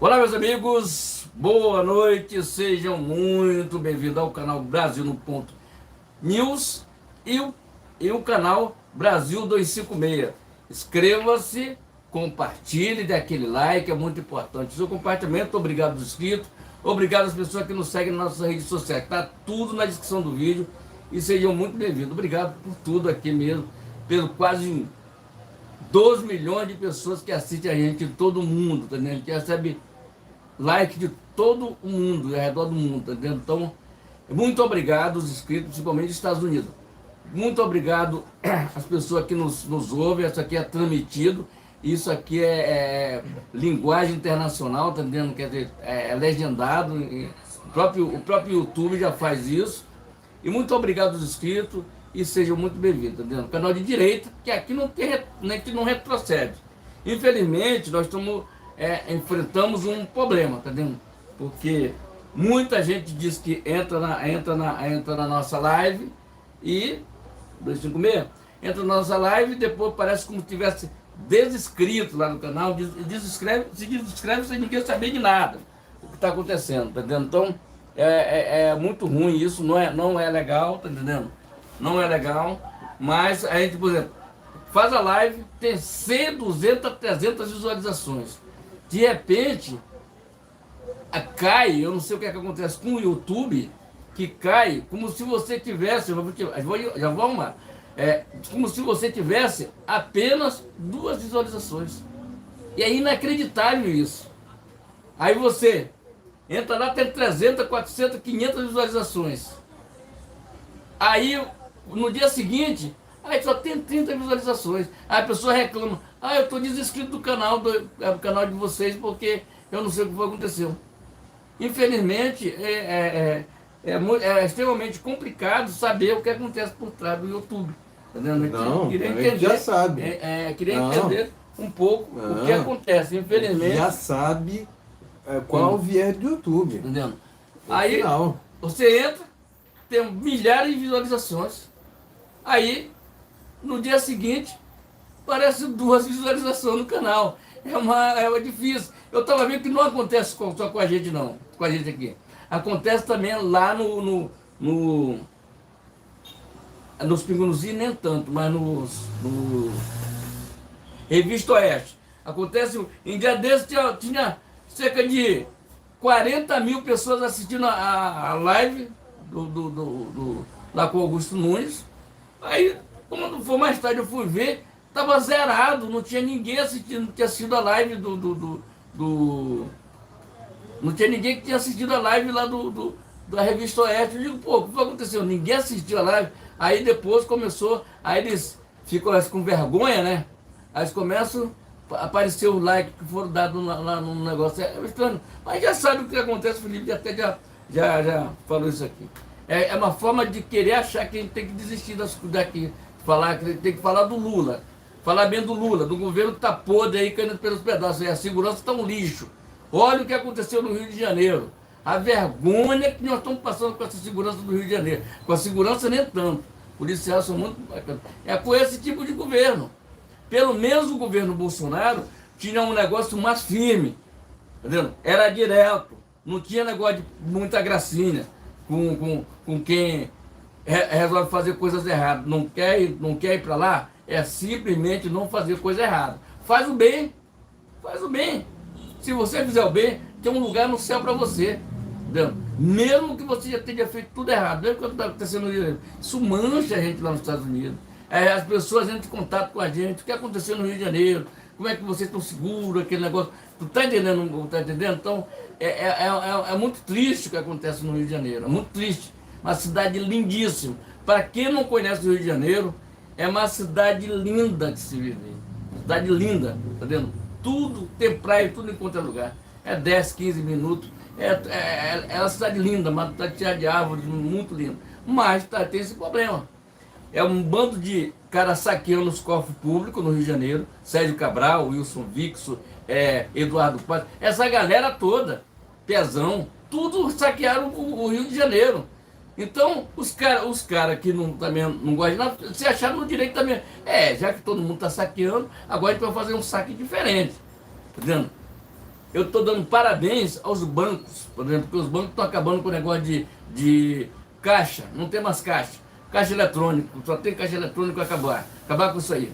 Olá, meus amigos, boa noite, sejam muito bem-vindos ao canal Brasil no Ponto News e o canal Brasil 256. Inscreva-se, compartilhe, dê aquele like, é muito importante. Seu compartilhamento, obrigado aos inscritos, obrigado às pessoas que nos seguem nas nossas redes sociais. Está tudo na descrição do vídeo e sejam muito bem-vindos. Obrigado por tudo aqui mesmo, pelo quase 12 milhões de pessoas que assistem a gente em todo o mundo, tá entendendo? A gente recebe like de todo o mundo, ao redor do mundo, tá entendendo? Então, muito obrigado os inscritos, principalmente dos Estados Unidos. Muito obrigado às pessoas que nos ouvem. Isso aqui é transmitido, isso aqui é linguagem internacional, tá entendendo? Quer dizer, é legendado, o próprio YouTube já faz isso. E muito obrigado aos inscritos e sejam muito bem-vindos, tá entendendo? Canal de direita, que aqui não tem, que não retrocede. Infelizmente, nós estamos enfrentamos um problema, tá entendendo? Porque muita gente diz que entra na nossa live e 256 entra na nossa live e depois parece como se tivesse desinscrito lá no canal, se desinscreve sem ninguém saber de nada o que está acontecendo, tá entendendo? Então é muito ruim isso, não é legal, tá entendendo? Não é legal, mas a gente, por exemplo, faz a live, tem 100, 200, 300 visualizações. De repente, cai, eu não sei o que acontece com o YouTube, que cai como se você tivesse, já vou arrumar, como se você tivesse apenas 2 visualizações. E é inacreditável isso. Aí você entra lá, tem 300, 400, 500 visualizações. Aí, no dia seguinte, aí só tem 30 visualizações. Aí a pessoa reclama: eu estou desinscrito do canal de vocês porque eu não sei o que aconteceu. Infelizmente, é extremamente complicado saber o que acontece por trás do YouTube. Entendendo? Não, queria a gente entender, já sabe. Queria entender um pouco o que acontece. Infelizmente. Já sabe qual é o viés do YouTube. Entendendo? Aí Final. você entra, tem milhares de visualizações. Aí, no dia seguinte, parece 2 visualizações no canal. É difícil. Eu estava vendo que não acontece só com a gente, não. Com a gente aqui. Acontece também lá nos Pinguruzinhos, nem tanto, mas no Revista Oeste. Acontece, em dia desse tinha cerca de 40 mil pessoas assistindo a live lá com o Augusto Nunes. Aí, quando for mais tarde, eu fui ver, tava zerado, não tinha ninguém assistindo, não tinha assistido a live não tinha ninguém que tinha assistido a live lá da Revista Oeste. Eu digo, pô, o que aconteceu? Ninguém assistiu a live. Aí depois começou, aí eles ficam com vergonha, né? Aí eles começam a aparecer os likes que foram dados lá no negócio. É estranho. Mas já sabe o que acontece, o Felipe até já falou isso aqui. É uma forma de querer achar que a gente tem que desistir daqui. Tem que falar do Lula. Falar bem do Lula, do governo que está podre aí, caindo pelos pedaços. E a segurança está um lixo. Olha o que aconteceu no Rio de Janeiro. A vergonha que nós estamos passando com essa segurança do Rio de Janeiro. Com a segurança nem tanto. Policiais são muito bacanas. É com esse tipo de governo. Pelo menos o governo Bolsonaro tinha um negócio mais firme. Entendeu? Era direto. Não tinha negócio de muita gracinha com quem resolve fazer coisas erradas. Não quer ir para lá, é simplesmente não fazer coisa errada. Faz o bem. Faz o bem. Se você fizer o bem, tem um lugar no céu para você. Entendeu? Mesmo que você já tenha feito tudo errado. Mesmo que está acontecendo no Rio de Janeiro. Isso mancha a gente lá nos Estados Unidos. As pessoas entram em contato com a gente. O que aconteceu no Rio de Janeiro? Como é que vocês estão seguros? Aquele negócio. Tu tá entendendo? Não tá entendendo? Então, é muito triste o que acontece no Rio de Janeiro. É muito triste. Uma cidade lindíssima. Para quem não conhece o Rio de Janeiro, é uma cidade linda de se viver. Cidade linda, tá vendo? Tudo, tem praia, tudo em qualquer lugar. É 10, 15 minutos. É uma cidade linda, uma cidade cheia de árvores, muito linda. Mas tem esse problema. É um bando de caras saqueando os cofres públicos no Rio de Janeiro. Sérgio Cabral, Wilson Wixom, Eduardo Paz. Essa galera toda, Pezão, tudo saquearam o Rio de Janeiro. Então, os cara que também não gostam de nada, se acharam no direito também. Já que todo mundo está saqueando, agora a gente vai fazer um saque diferente. Tá entendendo? eu estou dando parabéns aos bancos, por exemplo, porque os bancos estão acabando com o negócio de caixa, não tem mais caixa. Caixa eletrônico, só tem caixa eletrônico acabar com isso aí.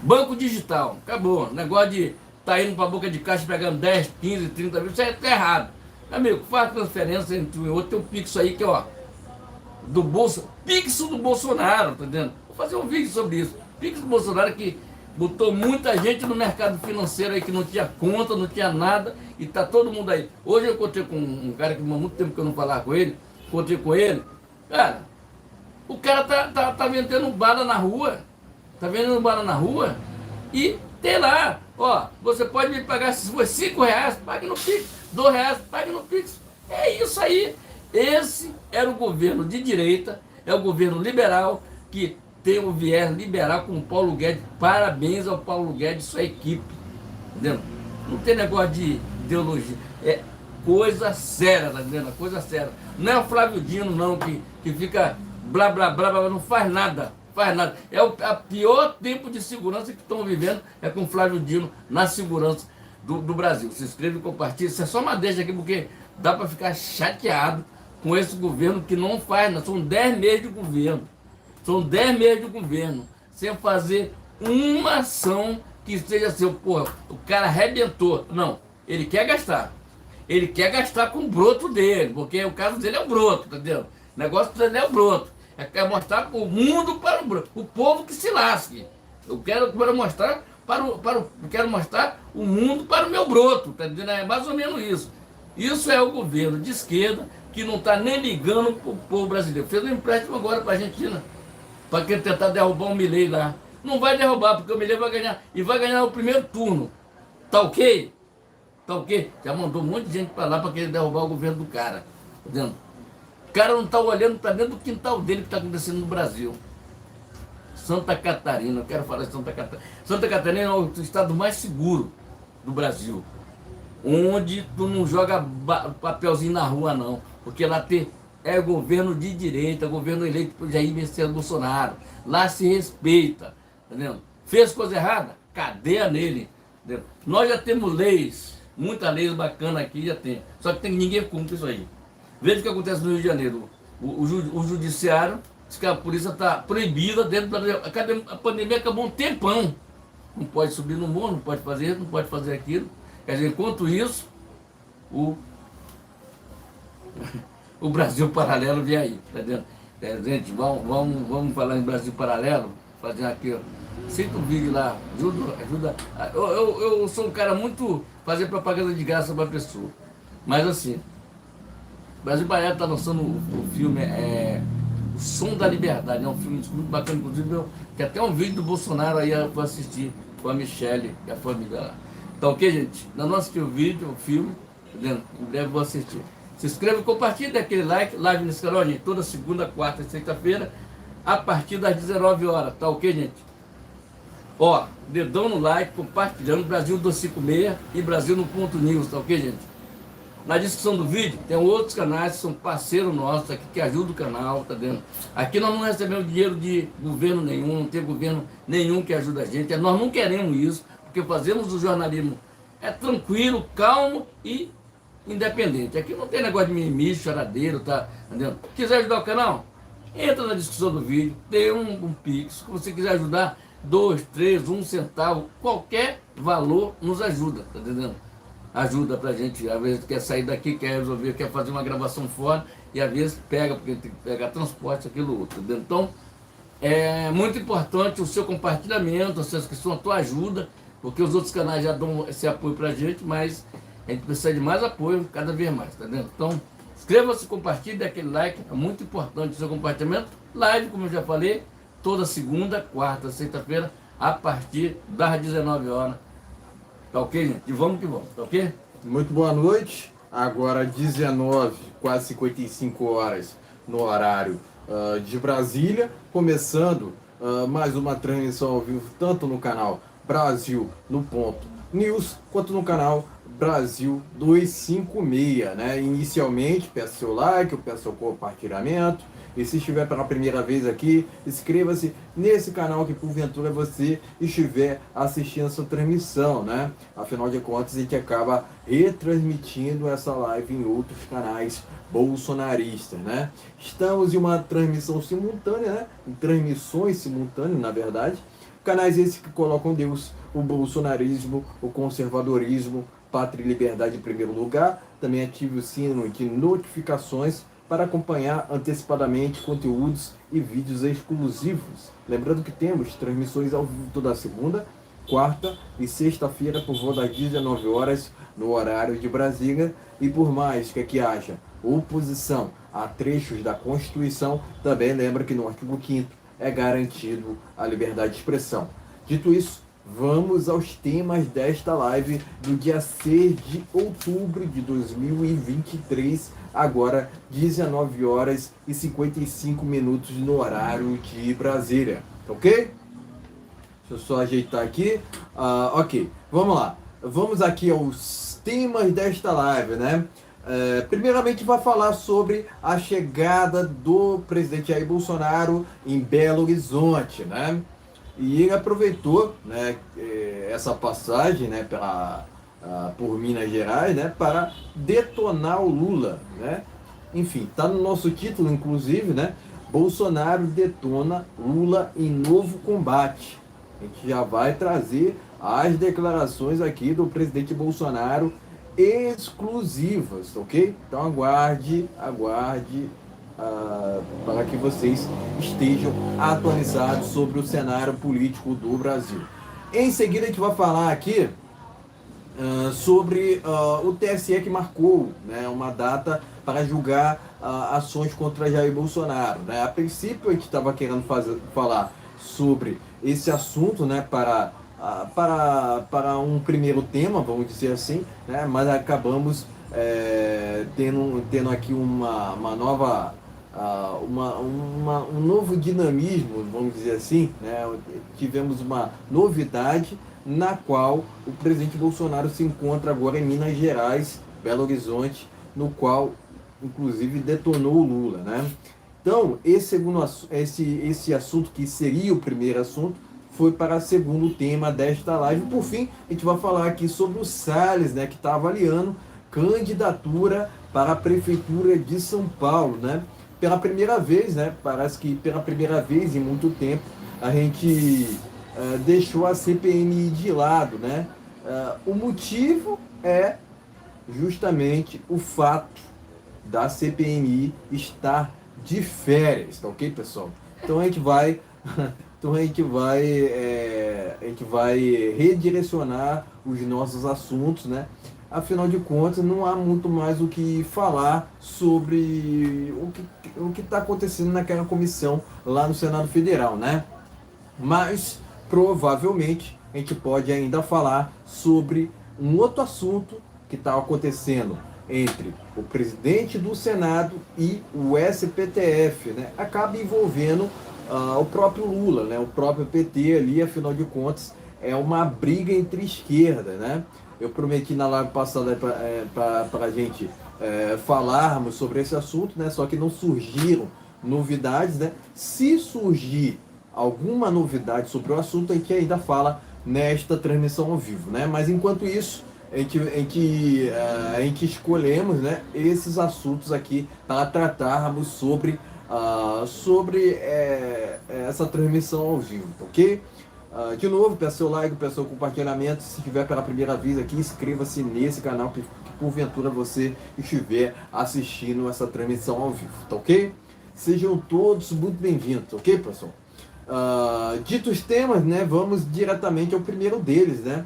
Banco digital, acabou. Negócio de tá indo para a boca de caixa pegando 10, 15, 30 mil, isso aí tá errado. Amigo, faz transferência entre um e outro, tem um Pix aí que, ó, do bolso, Pix do Bolsonaro, tá entendendo? Vou fazer um vídeo sobre isso. Pix do Bolsonaro que botou muita gente no mercado financeiro aí que não tinha conta, não tinha nada, e tá todo mundo aí. Hoje eu encontrei com um cara que há muito tempo que eu não falava com ele, encontrei com ele, cara, o cara tá vendendo bala na rua, e tem lá, ó, você pode me pagar, se for R$5, pague no Pix, R$2, pague no Pix. É isso aí. Esse era o governo de direita, é o governo liberal, que tem um viés liberal com o Paulo Guedes. Parabéns ao Paulo Guedes e sua equipe. Entendeu? Não tem negócio de ideologia. É coisa séria, tá entendendo? Coisa séria. Não é o Flávio Dino, não, que fica blá, blá, blá, blá, não faz nada. É o pior tempo de segurança que estão vivendo é com o Flávio Dino na segurança do Brasil. Se inscreve e compartilha. Isso é só uma deixa aqui, porque dá para ficar chateado com esse governo que não faz nada. São 10 meses de governo. São 10 meses de governo sem fazer uma ação que seja seu, porra, o cara arrebentou. Não, ele quer gastar. Ele quer gastar com o broto dele, porque o caso dele é o broto, entendeu? O negócio dele é o broto. É quer mostrar o mundo para o broto. O povo que se lasque. Eu quero mostrar quero mostrar o mundo para o meu broto, tá entendendo? É mais ou menos isso. Isso é o governo de esquerda que não está nem ligando para o povo brasileiro. Fez um empréstimo agora para a Argentina, para quem tentar derrubar o Milei lá. Não vai derrubar, porque o Milei vai ganhar, e vai ganhar o primeiro turno. Tá ok? Tá ok? Já mandou um monte de gente para lá para querer derrubar o governo do cara. Tá entendendo? O cara não está olhando para dentro do quintal dele que está acontecendo no Brasil. Santa Catarina, eu quero falar de Santa Catarina. Santa Catarina é o estado mais seguro do Brasil, onde tu não joga papelzinho na rua, não, porque lá é governo de direita, governo eleito por Jair Messias Bolsonaro. Lá se respeita, entendeu? Fez coisa errada? Cadeia nele, entendeu? Nós já temos leis, muitas leis bacanas aqui, já tem, só que ninguém cumpre isso aí. Veja o que acontece no Rio de Janeiro. O judiciário diz que a polícia está proibida dentro da... A pandemia acabou um tempão. Não pode subir no morro, não pode fazer isso, não pode fazer aquilo. Quer dizer, enquanto isso, o Brasil Paralelo vem aí, tá vendo? Gente, vamos falar em Brasil Paralelo, fazer aqui, ó. Cita um vídeo lá, ajuda. Eu sou um cara muito fazer propaganda de graça para a pessoa. Mas assim, Brasil Paralelo está lançando o filme O Som da Liberdade, é um filme muito bacana, inclusive tem até um vídeo do Bolsonaro aí para assistir com a Michelle e a família lá. Tá ok, gente? Ainda não assisti o vídeo, o filme, em breve vou assistir. Se inscreva, compartilhe, dê aquele like, live nesse canal, gente, toda segunda, quarta e sexta-feira, a partir das 19 horas, tá ok, gente? Ó, dedão no like, compartilhando, Brasil 256 e Brasil no ponto news, tá ok, gente? Na descrição do vídeo tem outros canais que são parceiros nossos aqui, que ajudam o canal, tá vendo? Aqui nós não recebemos dinheiro de governo nenhum, não tem governo nenhum que ajuda a gente, nós não queremos isso, porque fazemos o jornalismo tranquilo, calmo e independente. Aqui não tem negócio de mimimi, choradeiro, tá entendendo? Quiser ajudar o canal? Entra na descrição do vídeo, tem um Pix, se você quiser ajudar, 2, 3, 1 centavo, qualquer valor nos ajuda, tá entendendo? Ajuda pra gente, às vezes quer sair daqui, quer resolver, quer fazer uma gravação fora, e às vezes pega, porque tem que pegar transporte, aquilo outro, entendeu? Então, é muito importante o seu compartilhamento, a sua inscrição, a tua ajuda, porque os outros canais já dão esse apoio pra gente, mas a gente precisa de mais apoio cada vez mais, tá vendo? Então, inscreva-se, compartilhe, dê aquele like, é muito importante o seu compartilhamento. Live, como eu já falei, toda segunda, quarta, sexta-feira, a partir das 19 horas. Tá ok, gente? E vamos que vamos, tá ok? Muito boa noite. Agora 19, quase 55 horas no horário de Brasília. Começando mais uma transmissão ao vivo, tanto no canal Brasil no ponto News, quanto no canal Brasil 256, né? Inicialmente, peço seu like, eu peço seu compartilhamento, E se estiver pela primeira vez aqui, inscreva-se nesse canal que porventura você estiver assistindo essa transmissão, né? Afinal de contas, a gente acaba retransmitindo essa live em outros canais bolsonaristas, né? Estamos em uma transmissão simultânea, né? Em transmissões simultâneas, na verdade. Canais esses que colocam Deus, o bolsonarismo, o conservadorismo, pátria e liberdade em primeiro lugar. Também ative o sino de notificações para acompanhar antecipadamente conteúdos e vídeos exclusivos. Lembrando que temos transmissões ao vivo toda segunda, quarta e sexta-feira por volta das 19 horas no horário de Brasília. E por mais que aqui haja oposição a trechos da Constituição, também lembra que no artigo 5º é garantido a liberdade de expressão. Dito isso, vamos aos temas desta live do dia 6 de outubro de 2023, agora 19 horas e 55 minutos no horário de Brasília, ok? Deixa eu só ajeitar aqui. Ok, vamos lá. Vamos aqui aos temas desta live, né? Primeiramente vai falar sobre a chegada do presidente Jair Bolsonaro em Belo Horizonte, né? E ele aproveitou, né, essa passagem, né, por Minas Gerais, né, para detonar o Lula, né? Enfim, tá no nosso título, inclusive, né? Bolsonaro detona Lula em novo combate. A gente já vai trazer as declarações aqui do presidente Bolsonaro exclusivas, ok? Então aguarde para que vocês estejam atualizados sobre o cenário político do Brasil. Em seguida a gente vai falar aqui sobre o TSE que marcou, né, uma data para julgar ações contra Jair Bolsonaro, né? A princípio a gente estava querendo falar sobre esse assunto, né, para um primeiro tema, vamos dizer assim, né? Mas acabamos tendo aqui uma nova, um novo dinamismo, vamos dizer assim, né? Tivemos uma novidade na qual o presidente Bolsonaro se encontra agora em Minas Gerais, Belo Horizonte, no qual inclusive detonou o Lula, né? Então, esse assunto que seria o primeiro assunto foi para o segundo tema desta live. Por fim, a gente vai falar aqui sobre o Salles, né, que está avaliando candidatura para a Prefeitura de São Paulo, né? Pela primeira vez, né? Parece que pela primeira vez em muito tempo, a gente deixou a CPMI de lado, né? O motivo é justamente o fato da CPMI estar de férias, tá ok, pessoal? Então a gente vai redirecionar os nossos assuntos, né? Afinal de contas, não há muito mais o que falar sobre o que está acontecendo naquela comissão lá no Senado Federal, né? Mas, provavelmente, a gente pode ainda falar sobre um outro assunto que está acontecendo entre o presidente do Senado e o STF, né? Acaba envolvendo o próprio Lula, né? O próprio PT ali, afinal de contas, é uma briga entre esquerda, né? Eu prometi na live passada para a gente falarmos sobre esse assunto, né? Só que não surgiram novidades, né? Se surgir alguma novidade sobre o assunto, a gente ainda fala nesta transmissão ao vivo, né? Mas enquanto isso, a gente escolhemos, né, esses assuntos aqui para tratarmos sobre essa transmissão ao vivo, ok? De novo, peço seu like, peço seu compartilhamento. Se estiver pela primeira vez aqui, inscreva-se nesse canal que porventura você estiver assistindo essa transmissão ao vivo, tá ok? Sejam todos muito bem-vindos, ok, pessoal? Dito os temas, né, vamos diretamente ao primeiro deles, né?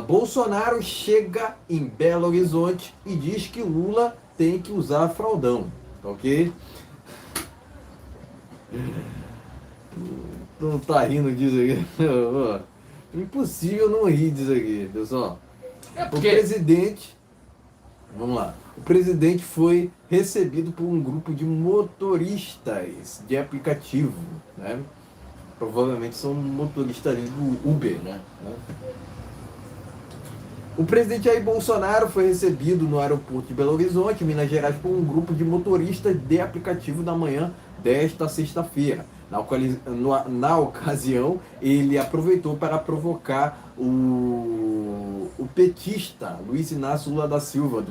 Bolsonaro chega em Belo Horizonte e diz que Lula tem que usar fraldão, ok? Não tá rindo disso aqui? Impossível não rir disso aqui, pessoal. O presidente, vamos lá, o presidente foi recebido por um grupo de motoristas de aplicativo, né? Provavelmente são motoristas do Uber, né? O presidente Jair Bolsonaro foi recebido no aeroporto de Belo Horizonte, Minas Gerais, por um grupo de motoristas de aplicativo na manhã desta sexta-feira. Na ocasião, ele aproveitou para provocar o petista Luiz Inácio Lula da Silva,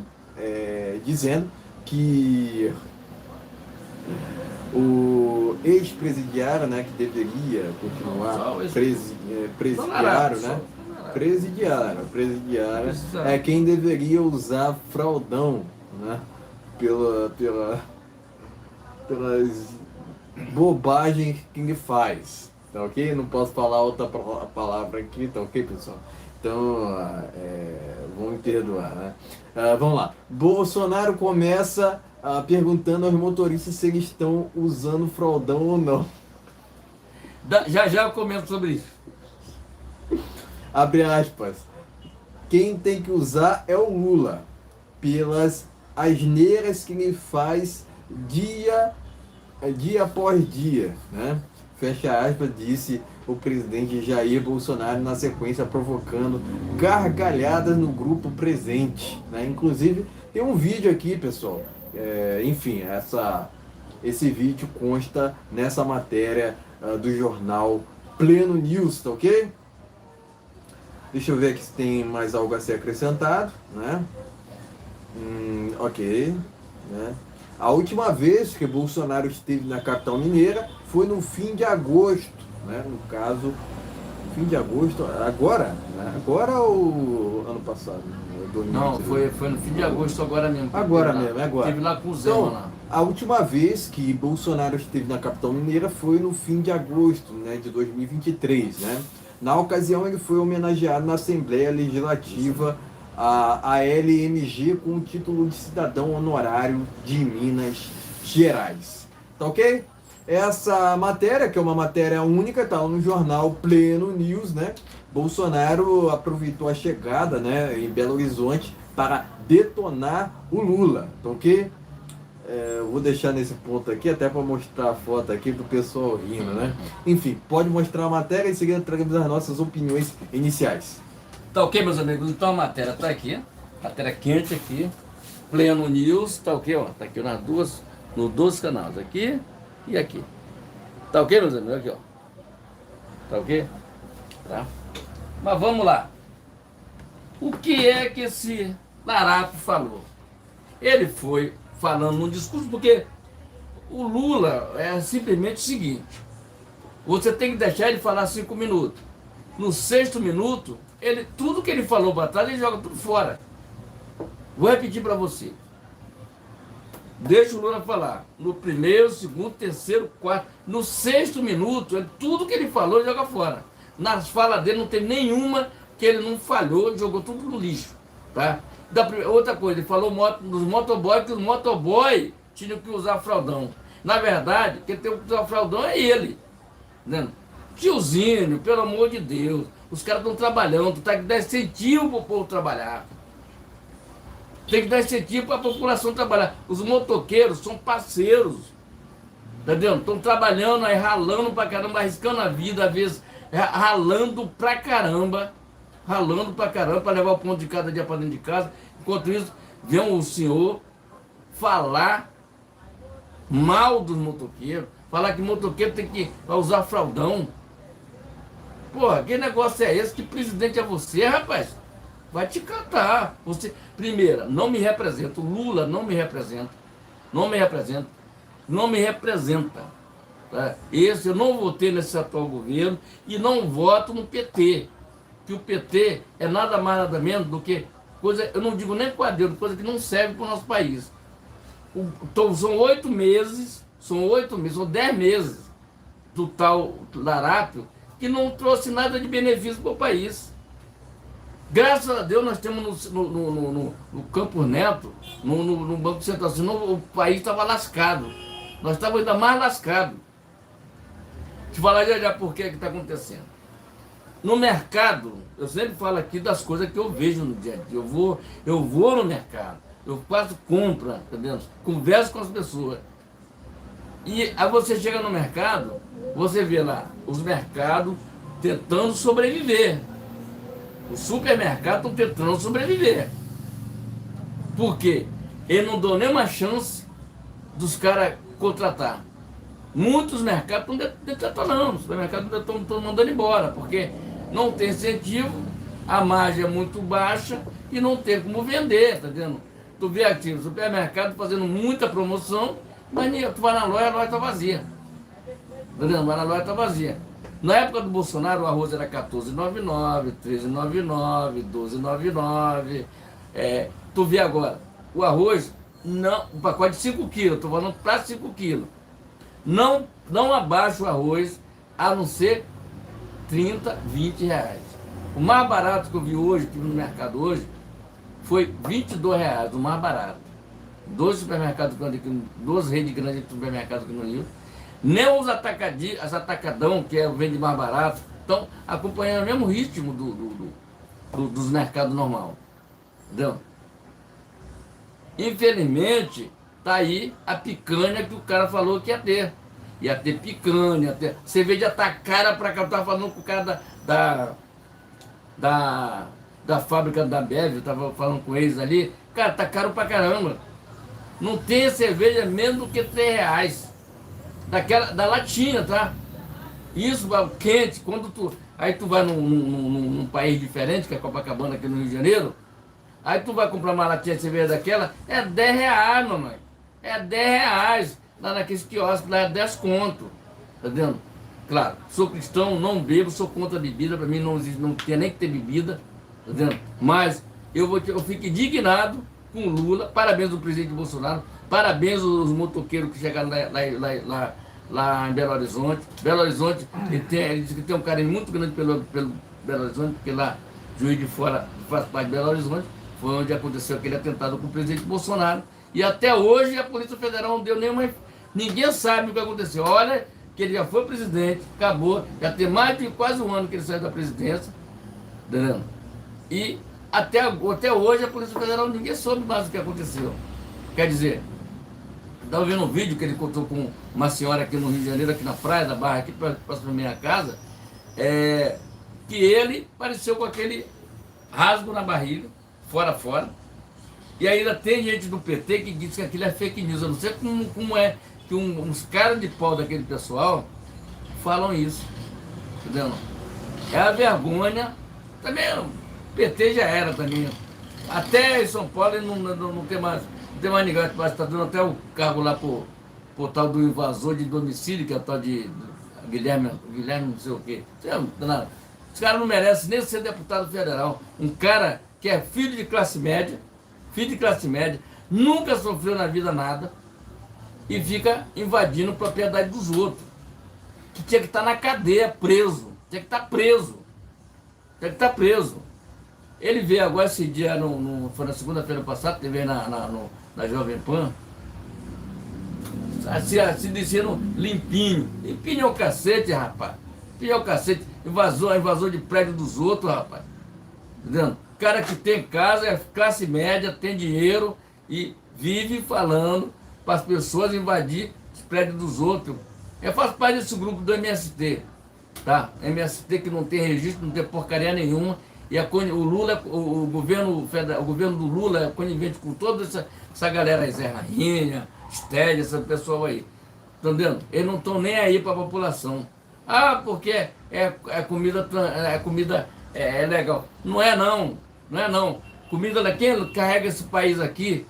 dizendo que o ex-presidiário, né, que deveria continuar presidiário, né? Presidiário é quem deveria usar fraldão, né? Pelas bobagens que ele faz, tá ok? Não posso falar outra palavra aqui, tá ok, pessoal? Então, vão me perdoar, né? Vamos lá. Bolsonaro começa perguntando aos motoristas se eles estão usando fraldão ou não. Já eu comento sobre isso. Abre aspas. Quem tem que usar é o Lula, pelas asneiras que ele faz dia após dia, né? Fecha aspas, disse o presidente Jair Bolsonaro na sequência, provocando gargalhadas no grupo presente, né? Inclusive, tem um vídeo aqui, pessoal. Enfim, esse vídeo consta nessa matéria do jornal Pleno News, tá ok? Deixa eu ver aqui se tem mais algo a ser acrescentado, né? Ok, né? A última vez que Bolsonaro esteve na capital mineira foi no fim de agosto, né? No caso, fim de agosto, agora, né? Agora ou ano passado? Não, foi no fim de agosto, agora mesmo. Agora mesmo, agora. Esteve lá com o Zé, então, lá. A última vez que Bolsonaro esteve na capital mineira foi no fim de agosto, né, de 2023, né? Na ocasião, ele foi homenageado na Assembleia Legislativa, a LMG, com o título de cidadão honorário de Minas Gerais. Tá ok? Essa matéria, que é uma matéria única, está no jornal Pleno News, né? Bolsonaro aproveitou a chegada, né, em Belo Horizonte para detonar o Lula, tá ok? Vou deixar nesse ponto aqui, até para mostrar a foto aqui do pessoal rindo, né? Enfim, pode mostrar a matéria e em seguida traremos as nossas opiniões iniciais. Tá ok, meus amigos? Então a matéria tá aqui, matéria quente aqui, Pleno News, tá ok, ó, tá aqui nos dois canais, aqui e aqui. Tá ok, meus amigos? Aqui, ó. Tá ok? Tá? Mas vamos lá. O que é que esse larápio falou? Ele foi falando num discurso, porque o Lula é simplesmente o seguinte: você tem que deixar ele falar 5 minutos. No 6º minuto, tudo que ele falou para trás, ele joga tudo fora. Vou repetir para você. Deixa o Lula falar. No 1º, 2º, 3º, 4º. No 6º minuto, tudo que ele falou, ele joga fora. Nas falas dele não tem nenhuma que ele não falhou, jogou tudo no lixo. Tá? Outra coisa, ele falou dos motoboys, que os motoboys tinham que usar fraldão. Na verdade, quem tem que usar fraldão é ele. Né? Tiozinho, pelo amor de Deus, os caras estão trabalhando, tu tem que dar incentivo para o povo trabalhar. Tem que dar incentivo para a população trabalhar. Os motoqueiros são parceiros, entendeu? Estão trabalhando aí, ralando pra caramba, arriscando a vida, às vezes ralando pra caramba para levar o ponto de cada dia para dentro de casa. Enquanto isso, vem o senhor falar mal dos motoqueiros, falar que motoqueiro tem que usar fraldão. Porra, que negócio é esse? Que presidente é você, rapaz? Vai te catar. Você, primeiro, não me representa. O Lula não me representa. Não me representa. Não me representa. Tá? Eu não votei nesse atual governo e não voto no PT. Que o PT é nada mais nada menos do que coisa, eu não digo nem quadrilha, coisa que não serve para o nosso país. São 8 meses, são 10 meses do tal larápio que não trouxe nada de benefício para o país. Graças a Deus nós temos no Campos Neto, no Banco Central, senão o país estava lascado. Nós estávamos ainda mais lascados. Te falar já por que está acontecendo. No mercado, eu sempre falo aqui das coisas que eu vejo no dia a dia. Eu vou no mercado, eu faço compra, entendeu? Converso com as pessoas. E aí você chega no mercado, você vê lá os mercados tentando sobreviver. Os supermercados estão tentando sobreviver. Por quê? Eles não dão nenhuma chance dos caras contratar. Muitos mercados estão detonando, os supermercados estão mandando embora, porque não tem incentivo, a margem é muito baixa e não tem como vender, tá vendo? Tu vê aqui o supermercado fazendo muita promoção, mas tu vai na loja, a loja está vazia. Tá vendo? Vai na loja, está vazia. Na época do Bolsonaro, o arroz era 14,99, 13,99, 12,99. Tu vê agora, o arroz, não, um pacote de 5 quilos, estou falando para 5 quilos. Não abaixa o arroz, a não ser 30, 20 reais. O mais barato que eu vi hoje, que vi no mercado hoje, foi 22 reais, o mais barato. 12 supermercados grandes aqui, 12 redes grandes de supermercados aqui no Rio. Nem os atacadão, que vende mais barato, estão acompanhando o mesmo ritmo dos mercados normais. Entendeu? Infelizmente, tá aí a picanha que o cara falou que ia ter. Ia ter picanha, ia ter... Cerveja tá cara pra cá. Eu tava falando com o cara da fábrica da Bev, eu tava falando com eles ali. Cara, tá caro pra caramba. Não tem cerveja menos do que 3 reais. Da latinha, tá? Isso, quente, quando tu... Aí tu vai num país diferente, que é Copacabana, aqui no Rio de Janeiro. Aí tu vai comprar uma latinha de cerveja daquela, é 10 reais, mamãe. É 10 reais. Lá naqueles quiosques, lá é 10 conto. Tá vendo? Claro, sou cristão, não bebo, sou contra a bebida. Pra mim não existe, não tem nem que ter bebida. Tá vendo? Mas eu fico indignado com o Lula. Parabéns ao presidente Bolsonaro. Parabéns aos motoqueiros que chegaram lá em Belo Horizonte. Belo Horizonte, ele diz que tem um carinho muito grande pelo Belo Horizonte, porque lá, Juiz de Fora, faz parte de Belo Horizonte. Foi onde aconteceu aquele atentado com o presidente Bolsonaro. E até hoje a Polícia Federal não deu nenhuma... Ninguém sabe o que aconteceu. Olha que ele já foi presidente, acabou. Já tem mais de quase um ano que ele saiu da presidência. Entendeu? E até hoje a Polícia Federal ninguém soube mais o que aconteceu. Quer dizer, estava vendo um vídeo que ele contou com uma senhora aqui no Rio de Janeiro, aqui na praia da Barra, aqui próximo da minha casa, que ele apareceu com aquele rasgo na barriga, fora. E ainda tem gente do PT que diz que aquilo é fake news. Eu não sei como é que uns caras de pau daquele pessoal falam isso. Entendeu? É a vergonha. Também o PT já era também. Até em São Paulo ele não tem mais ninguém. Está dando até o cargo lá pro tal do invasor de domicílio, que é o tal de Guilherme não sei o quê. Os caras não merecem nem ser deputado federal. Um cara que é filho de classe média, nunca sofreu na vida nada e fica invadindo propriedade dos outros. Que tinha que estar na cadeia, preso. Tinha que estar preso. Ele veio agora esse dia, foi na segunda-feira passada, ele veio na Jovem Pan, se dizendo limpinho. Limpinho é o cacete, rapaz. Limpinho é o cacete. Invasor de prédio dos outros, rapaz. Entendeu? Cara que tem casa, é classe média, tem dinheiro e vive falando para as pessoas invadir os prédios dos outros. Eu faço parte desse grupo do MST, tá? MST que não tem registro, não tem porcaria nenhuma. E o Lula, o governo do Lula é conivente com toda essa galera aí, Zé Rainha, Stélia, essa pessoa aí. Tá vendo? Eles não estão nem aí para a população. Ah, porque comida é legal. Não é não. Comida quem carrega esse país aqui,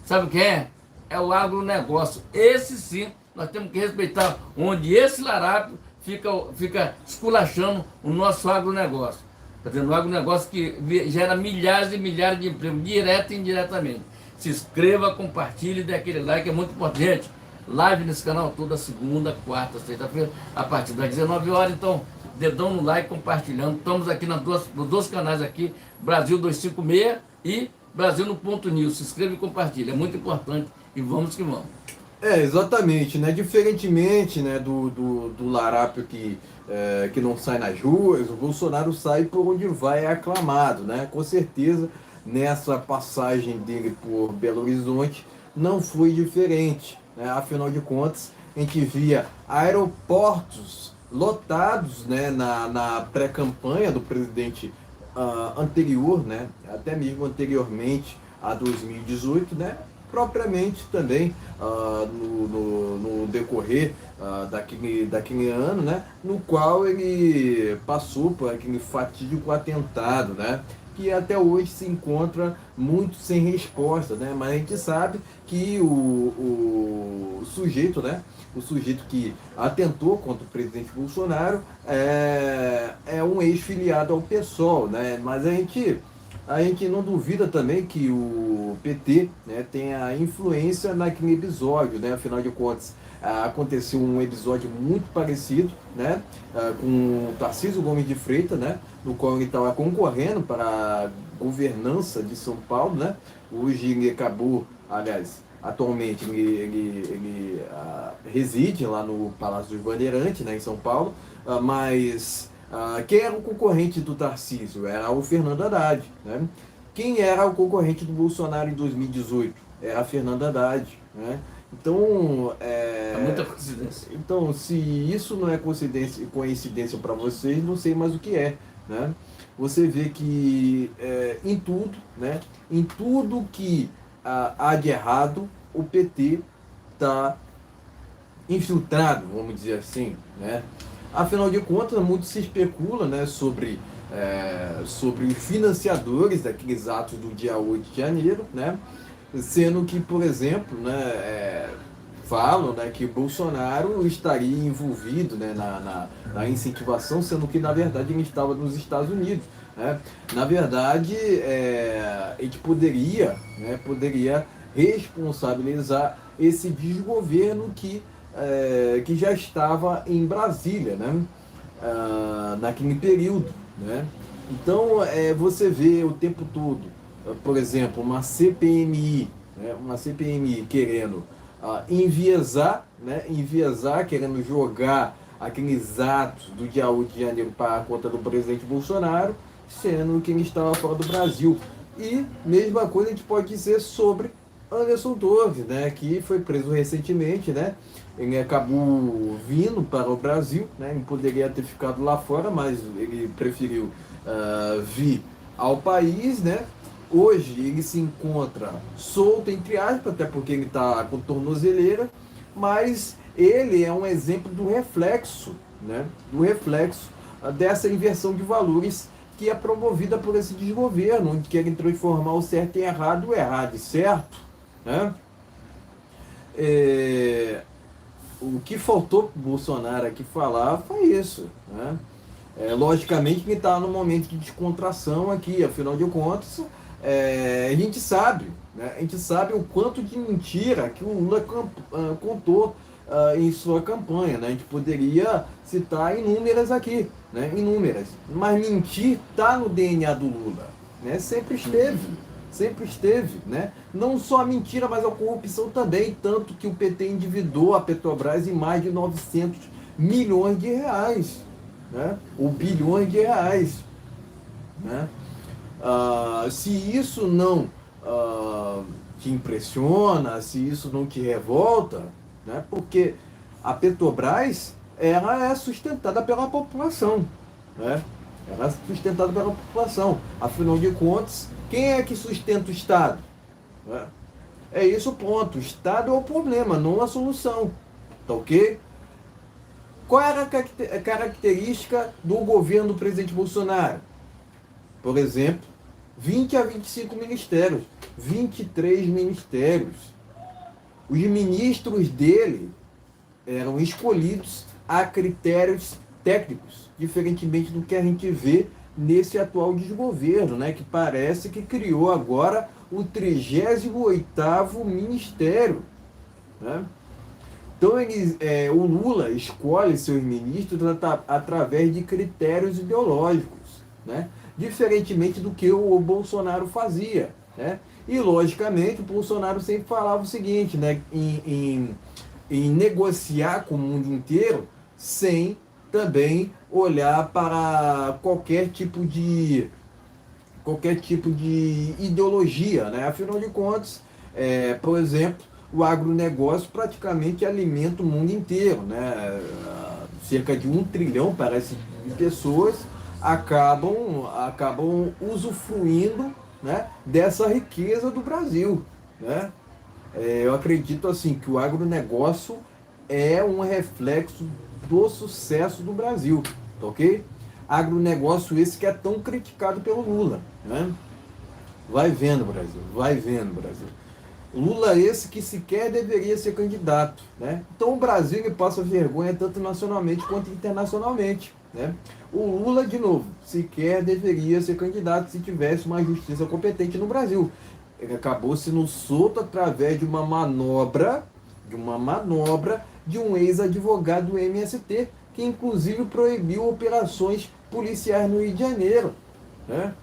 sabe o que é? É o agronegócio. Esse sim, nós temos que respeitar, onde esse larápio fica esculachando o nosso agronegócio. Tá vendo? O agronegócio que gera milhares e milhares de empregos, direto e indiretamente. Se inscreva, compartilhe, dê aquele like, é muito importante. Gente, live nesse canal toda segunda, quarta, sexta-feira, a partir das 19 horas. Então, dedão no like, compartilhando. Estamos aqui nos dois canais aqui, Brasil 256 e Brasil no Ponto News. Se inscreva e compartilhe, é muito importante e vamos que vamos. Exatamente, né? Diferentemente, né, do larápio que não sai nas ruas, o Bolsonaro sai por onde vai, é aclamado, né? Com certeza, nessa passagem dele por Belo Horizonte, não foi diferente, né? Afinal de contas, a gente via aeroportos lotados, né, na pré-campanha do presidente anterior, né? Até mesmo anteriormente a 2018, né? propriamente também no decorrer daquele ano, né, no qual ele passou por aquele fatídico atentado, né, que até hoje se encontra muito sem resposta, né, mas a gente sabe que o sujeito, né, o sujeito que atentou contra o presidente Bolsonaro é um ex-filiado ao PSOL, né, mas a gente não duvida também que o PT, né, tem a influência naquele episódio, né? Afinal de contas, aconteceu um episódio muito parecido, né, com o Tarcísio Gomes de Freitas, né, no qual ele estava concorrendo para a governança de São Paulo, né? Hoje ele acabou, aliás, atualmente ele reside lá no Palácio dos Bandeirantes, né, em São Paulo, mas quem era o concorrente do Tarcísio? Era o Fernando Haddad, né? Quem era o concorrente do Bolsonaro em 2018? Era a Fernanda Haddad, né? Então, É muita coincidência. então, se isso não é coincidência para vocês, não sei mais o que é, né? Você vê que em tudo, né? Em tudo que há de errado, o PT está infiltrado, vamos dizer assim, né? Afinal de contas, muito se especula, né, sobre os financiadores daqueles atos do dia 8 de janeiro, né? Sendo que, por exemplo, né, falam, né, que Bolsonaro estaria envolvido, né, na incentivação, sendo que, na verdade, ele estava nos Estados Unidos, né? Na verdade, a gente poderia responsabilizar esse desgoverno que já estava em Brasília, né? Naquele período, né? Então, você vê o tempo todo, por exemplo, uma CPMI, né? Uma CPMI querendo enviesar, querendo jogar aqueles atos do dia 8 de janeiro para a conta do presidente Bolsonaro, sendo que ele estava fora do Brasil. E mesma coisa a gente pode dizer sobre Anderson Torres, né, que foi preso recentemente, né? Ele acabou vindo para o Brasil, né? Ele poderia ter ficado lá fora, mas ele preferiu vir ao país, né? Hoje ele se encontra solto, entre aspas, até porque ele está com tornozeleira, mas ele é um exemplo do reflexo, né? Do reflexo dessa inversão de valores que é promovida por esse desgoverno, onde querem transformar o certo em errado, o errado em certo, né? O que faltou para o Bolsonaro aqui falar foi isso, né? Logicamente que ele está num momento de descontração aqui, afinal de contas, a gente sabe, né? A gente sabe o quanto de mentira que o Lula contou em sua campanha, né? A gente poderia citar inúmeras aqui, né? Inúmeras, mas mentir está no DNA do Lula, né? Sempre esteve, né? Não só a mentira, mas a corrupção também, tanto que o PT endividou a Petrobras em mais de 900 milhões de reais, né? Ou bilhões de reais, né? Se isso não te impressiona, se isso não te revolta, né? Porque a Petrobras, ela é sustentada pela população, né? Ela é sustentada pela população. Afinal de contas, quem é que sustenta o Estado? É isso o ponto. O Estado é o problema, não a solução. Tá ok? Qual era a característica do governo do presidente Bolsonaro? Por exemplo, 20 a 25 ministérios, 23 ministérios. Os ministros dele eram escolhidos a critérios técnicos, diferentemente do que a gente vê nesse atual desgoverno, né, que parece que criou agora o 38º ministério, né? Então o Lula escolhe seus ministros através de critérios ideológicos, né? Diferentemente do que o Bolsonaro fazia, né? E logicamente o Bolsonaro sempre falava o seguinte, né, em negociar com o mundo inteiro sem também olhar para qualquer tipo de ideologia, né? Afinal de contas, por exemplo, o agronegócio praticamente alimenta o mundo inteiro, né? Cerca de 1 trilhão, parece, de pessoas acabam usufruindo, né, dessa riqueza do Brasil, né? Eu acredito assim que o agronegócio é um reflexo do sucesso do Brasil, tá ok? Agronegócio esse que é tão criticado pelo Lula, né? Vai vendo, Brasil, vai vendo, Brasil. Lula esse que sequer deveria ser candidato, né? Então o Brasil ele passa vergonha tanto nacionalmente quanto internacionalmente, né? O Lula, de novo, sequer deveria ser candidato se tivesse uma justiça competente no Brasil. Ele acabou sendo solto através de uma manobra de um ex-advogado do MST, que inclusive proibiu operações policiais no Rio de Janeiro, né?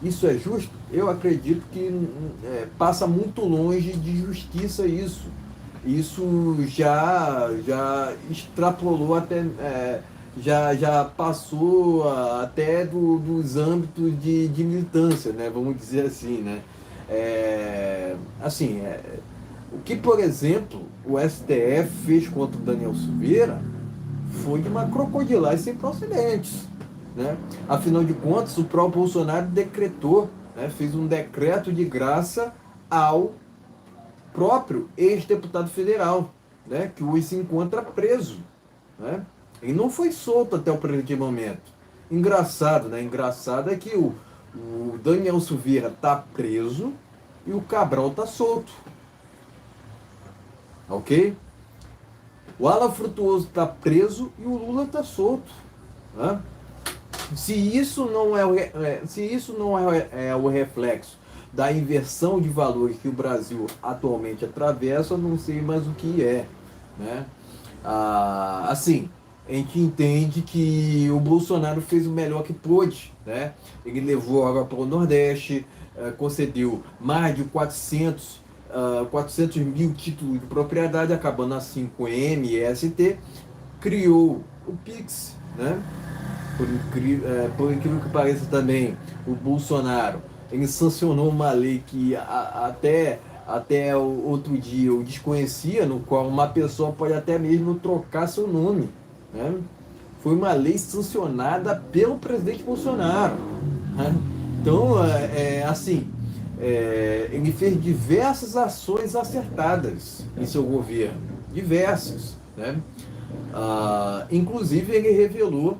Isso é justo? Eu acredito que passa muito longe de justiça isso. Isso já extrapolou até, já passou até dos âmbitos de militância, né? Vamos dizer assim, né? Assim, o que, por exemplo, o STF fez contra o Daniel Silveira foi de uma crocodilagem sem precedentes, né? Afinal de contas, o próprio Bolsonaro decretou, né, fez um decreto de graça ao próprio ex-deputado federal, né, que hoje se encontra preso, né? Ele não foi solto até o presente momento. Engraçado, né? Engraçado é que o Daniel Silveira está preso e o Cabral está solto, ok? O Alan Frutuoso está preso e o Lula está solto, né? Se isso não é o reflexo da inversão de valores que o Brasil atualmente atravessa, eu não sei mais o que é, né? Assim, a gente entende que o Bolsonaro fez o melhor que pôde, né? Ele levou água para o Nordeste, concedeu mais de 400 mil títulos de propriedade, acabando assim com MST, criou o PIX, né? Por incrível que pareça também, o Bolsonaro, ele sancionou uma lei que até o outro dia eu desconhecia, no qual uma pessoa pode até mesmo trocar seu nome, né? Foi uma lei sancionada pelo presidente Bolsonaro, né? Então, assim, ele fez diversas ações acertadas em seu governo, diversas, né? Inclusive ele revelou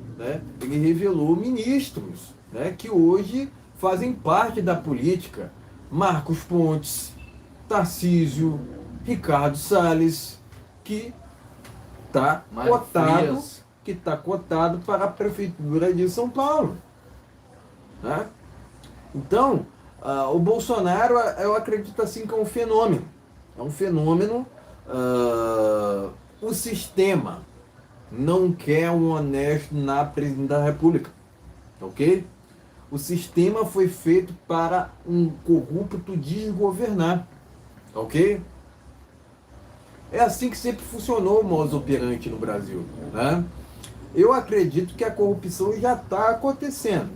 ministros, né, que hoje fazem parte da política. Marcos Pontes, Tarcísio, Ricardo Salles, que está cotado para a prefeitura de São Paulo, né? Então, o Bolsonaro, eu acredito assim que é um fenômeno. É um fenômeno. O sistema não quer um honesto na presidência da República, ok? O sistema foi feito para um corrupto desgovernar, ok? É assim que sempre funcionou o modus operandi no Brasil, né? Eu acredito que a corrupção já está acontecendo,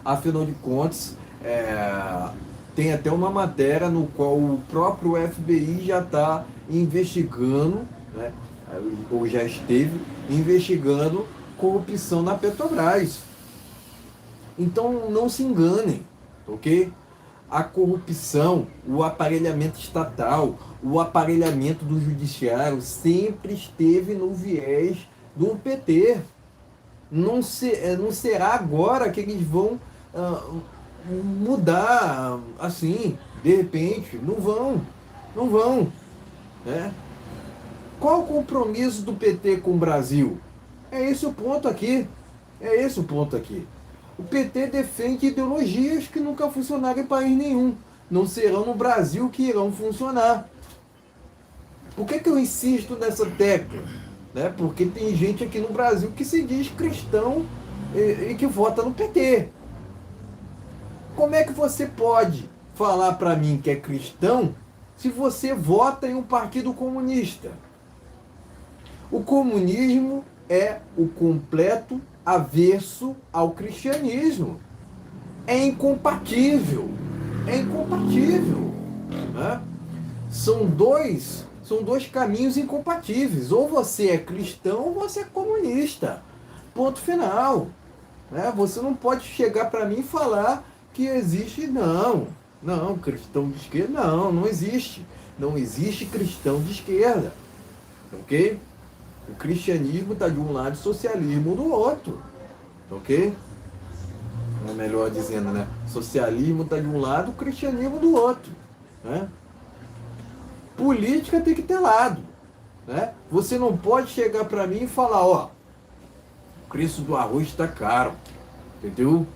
afinal de contas, tem até uma matéria no qual o próprio FBI já está investigando, né, ou já esteve investigando corrupção na Petrobras. Então não se enganem, ok? A corrupção, o aparelhamento estatal, o aparelhamento do judiciário sempre esteve no viés do PT. Não será agora que eles vão mudar assim, de repente. Não vão, né? Qual o compromisso do PT com o Brasil? É esse o ponto aqui. O PT defende ideologias que nunca funcionaram em país nenhum. Não serão no Brasil que irão funcionar. Por que eu insisto nessa tecla? Né? Porque tem gente aqui no Brasil que se diz cristão e que vota no PT. Como é que você pode falar para mim que é cristão se você vota em um partido comunista? O comunismo é o completo avesso ao cristianismo. É incompatível. Né? São dois caminhos incompatíveis. Ou você é cristão ou você é comunista. Ponto final. Né? Você não pode chegar para mim e falar que existe, não. Não, cristão de esquerda, não, não existe. Não existe cristão de esquerda, ok? O cristianismo está de um lado e o socialismo do outro, ok? É melhor dizendo, né? Socialismo está de um lado, o cristianismo do outro, né? Política tem que ter lado, né? Você não pode chegar para mim e falar, ó, o preço do arroz está caro, entendeu?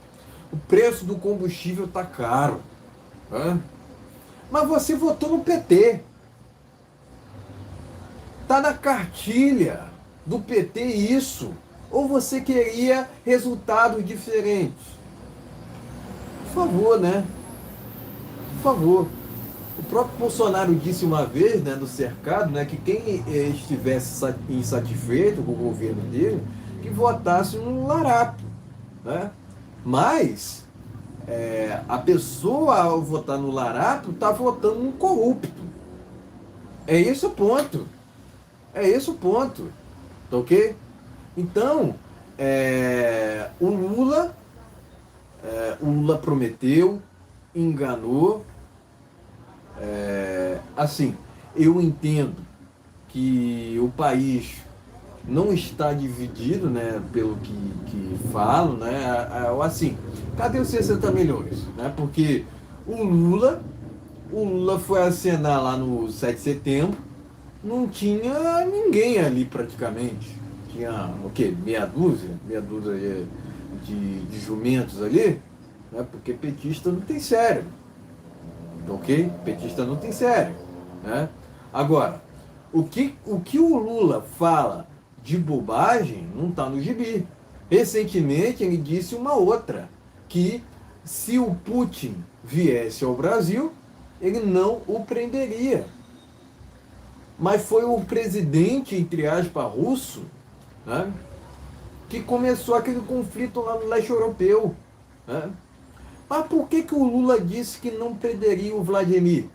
O preço do combustível está caro, né? Mas você votou no PT. Está na cartilha do PT isso. Ou você queria resultados diferentes? Por favor, né? Por favor. O próprio Bolsonaro disse uma vez, né, no cercado, né, que quem estivesse insatisfeito com o governo dele, que votasse no Larápio, né? Mas a pessoa, ao votar no Larápio, está votando no corrupto. É esse o ponto. É esse o ponto. Tá ok? Então, o Lula prometeu, enganou. Assim, eu entendo que o país não está dividido, né, pelo que falam, né, assim, cadê os 60 milhões? Né, porque o Lula foi acenar lá no 7 de setembro, não tinha ninguém ali praticamente. Tinha o quê? Meia dúzia de jumentos ali, né? Porque petista não tem cérebro. Ok? Petista não tem cérebro. Né? Agora, o que o Lula fala de bobagem não está no gibi. Recentemente ele disse uma outra, que se o Putin viesse ao Brasil, ele não o prenderia. Mas foi o presidente, entre aspas, russo, né, que começou aquele conflito lá no leste europeu. Né? Mas por que o Lula disse que não prenderia o Vladimir?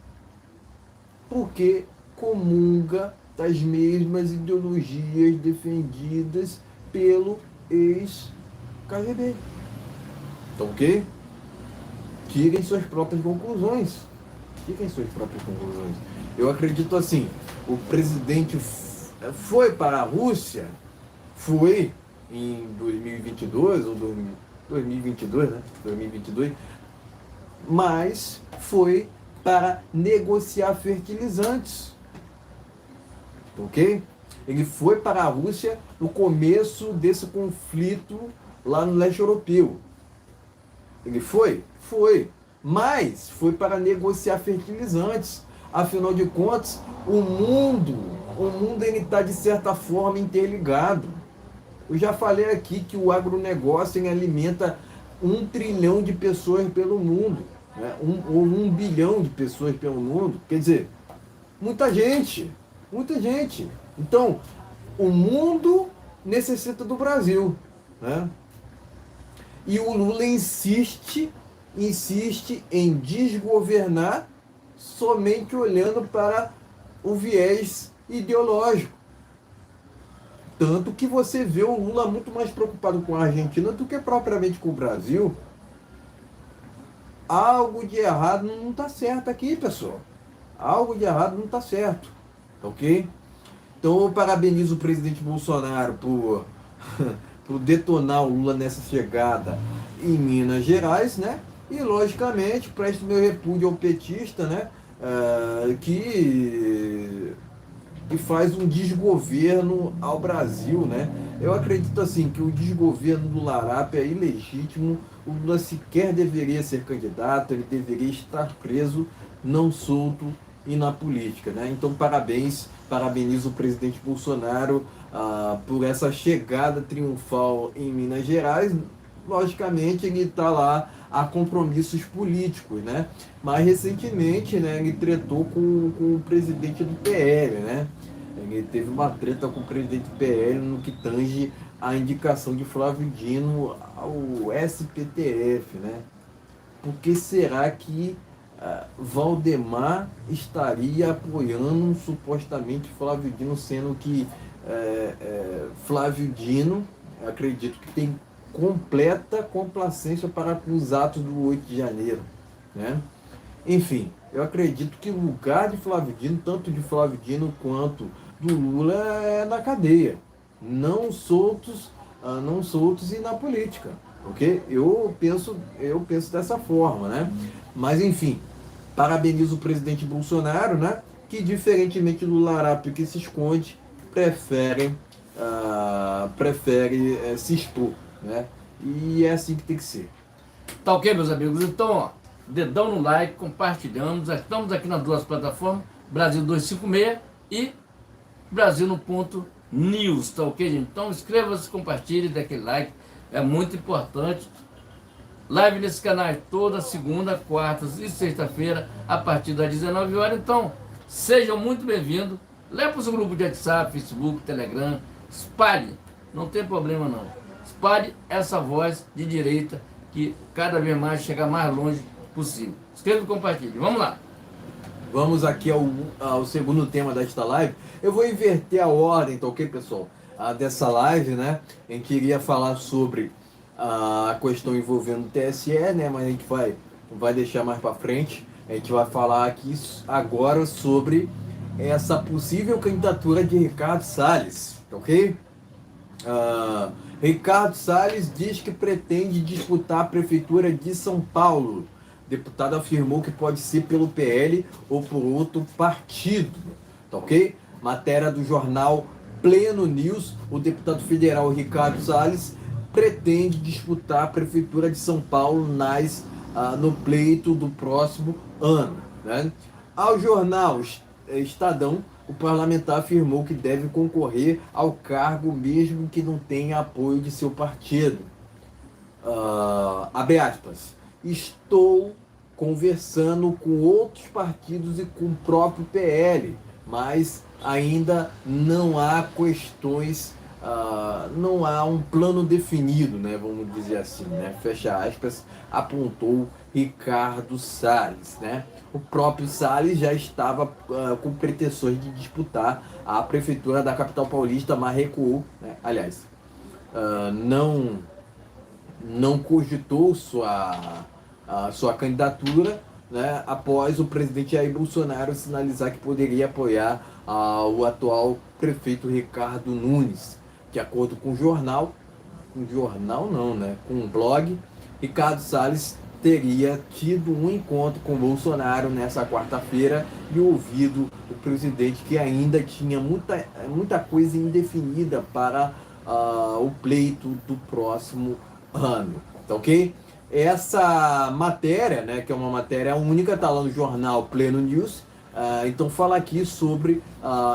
Porque comunga das mesmas ideologias defendidas pelo ex-KGB. Então, ok? Tirem suas próprias conclusões. Tirem suas próprias conclusões. Eu acredito assim, o presidente foi para a Rússia, foi em 2022, ou 2022, né? 2022, mas foi para negociar fertilizantes. Ok? Ele foi para a Rússia no começo desse conflito lá no leste europeu. Ele foi? Foi. Mas foi para negociar fertilizantes. Afinal de contas, o mundo ele está de certa forma interligado. Eu já falei aqui que o agronegócio ele alimenta 1 trilhão de pessoas pelo mundo, né? Ou 1 bilhão de pessoas pelo mundo. Quer dizer, muita gente, muita gente. Então, o mundo necessita do Brasil, né? E o Lula insiste em desgovernar somente olhando para o viés ideológico. Tanto que você vê o Lula muito mais preocupado com a Argentina do que propriamente com o Brasil. Algo de errado não está certo aqui, pessoal. Algo de errado não está certo. Ok? Então eu parabenizo o presidente Bolsonaro por detonar o Lula nessa chegada em Minas Gerais, né? E logicamente presto meu repúdio ao petista, né? Que faz um desgoverno ao Brasil, né? Eu acredito assim que o desgoverno do Larápio é ilegítimo, o Lula sequer deveria ser candidato, ele deveria estar preso, não solto e na política, né? Então parabenizo o presidente Bolsonaro por essa chegada triunfal em Minas Gerais. Logicamente ele está lá a compromissos políticos, né? Mas recentemente, né, ele tretou com o presidente do PL, né? Ele teve uma treta com o presidente do PL no que tange a indicação de Flávio Dino ao SPTF, né? Por que será que Valdemar estaria apoiando supostamente Flávio Dino, sendo que Flávio Dino, acredito que tem completa complacência para com os atos do 8 de janeiro, né? Enfim, eu acredito que o lugar de Flávio Dino, tanto de Flávio Dino quanto do Lula, é na cadeia, não soltos, não soltos e na política, ok? Eu penso dessa forma, né? Mas enfim, parabenizo o presidente Bolsonaro, né? Que diferentemente do larápio que se esconde, prefere se expor, né? E é assim que tem que ser. Tá ok, meus amigos? Então, ó, dedão no like, compartilhamos. Estamos aqui nas duas plataformas, Brasil 256 e Brasil no ponto news, tá ok, gente? Então inscreva-se, compartilhe, dê aquele like, é muito importante. Live nesse canal é toda segunda, quarta e sexta-feira, a partir das 19 horas. Então, sejam muito bem-vindos. Leve para o seu grupo de WhatsApp, Facebook, Telegram. Espalhe, não tem problema não. Espalhe essa voz de direita que cada vez mais chega mais longe possível. Inscreva e compartilhe. Vamos lá. Vamos aqui ao segundo tema desta live. Eu vou inverter a ordem, tá ok, pessoal? Dessa live, né? Em que iria falar sobre a questão envolvendo o TSE, né? Mas a gente vai deixar mais para frente. A gente vai falar aqui agora sobre essa possível candidatura de Ricardo Salles, tá ok? Ricardo Salles diz que pretende disputar a prefeitura de São Paulo. O deputado afirmou que pode ser pelo PL ou por outro partido, tá ok? Matéria do jornal Pleno News, o deputado federal Ricardo Salles pretende disputar a prefeitura de São Paulo no pleito do próximo ano, né? Ao jornal Estadão, o parlamentar afirmou que deve concorrer ao cargo mesmo que não tenha apoio de seu partido. Abre aspas. Estou conversando com outros partidos e com o próprio PL, mas ainda não há questões, não há um plano definido, né, vamos dizer assim, né, fecha aspas, apontou Ricardo Salles, né. O próprio Salles já estava com pretensões de disputar a prefeitura da capital paulista, mas recuou, né, aliás, não cogitou sua candidatura, né, após o presidente Jair Bolsonaro sinalizar que poderia apoiar o atual prefeito Ricardo Nunes. De acordo com o jornal, com um blog, Ricardo Salles teria tido um encontro com Bolsonaro nessa quarta-feira e ouvido o presidente que ainda tinha muita coisa indefinida para o pleito do próximo ano, tá ok? Essa matéria, né, que é uma matéria única, está lá no jornal Pleno News, então fala aqui sobre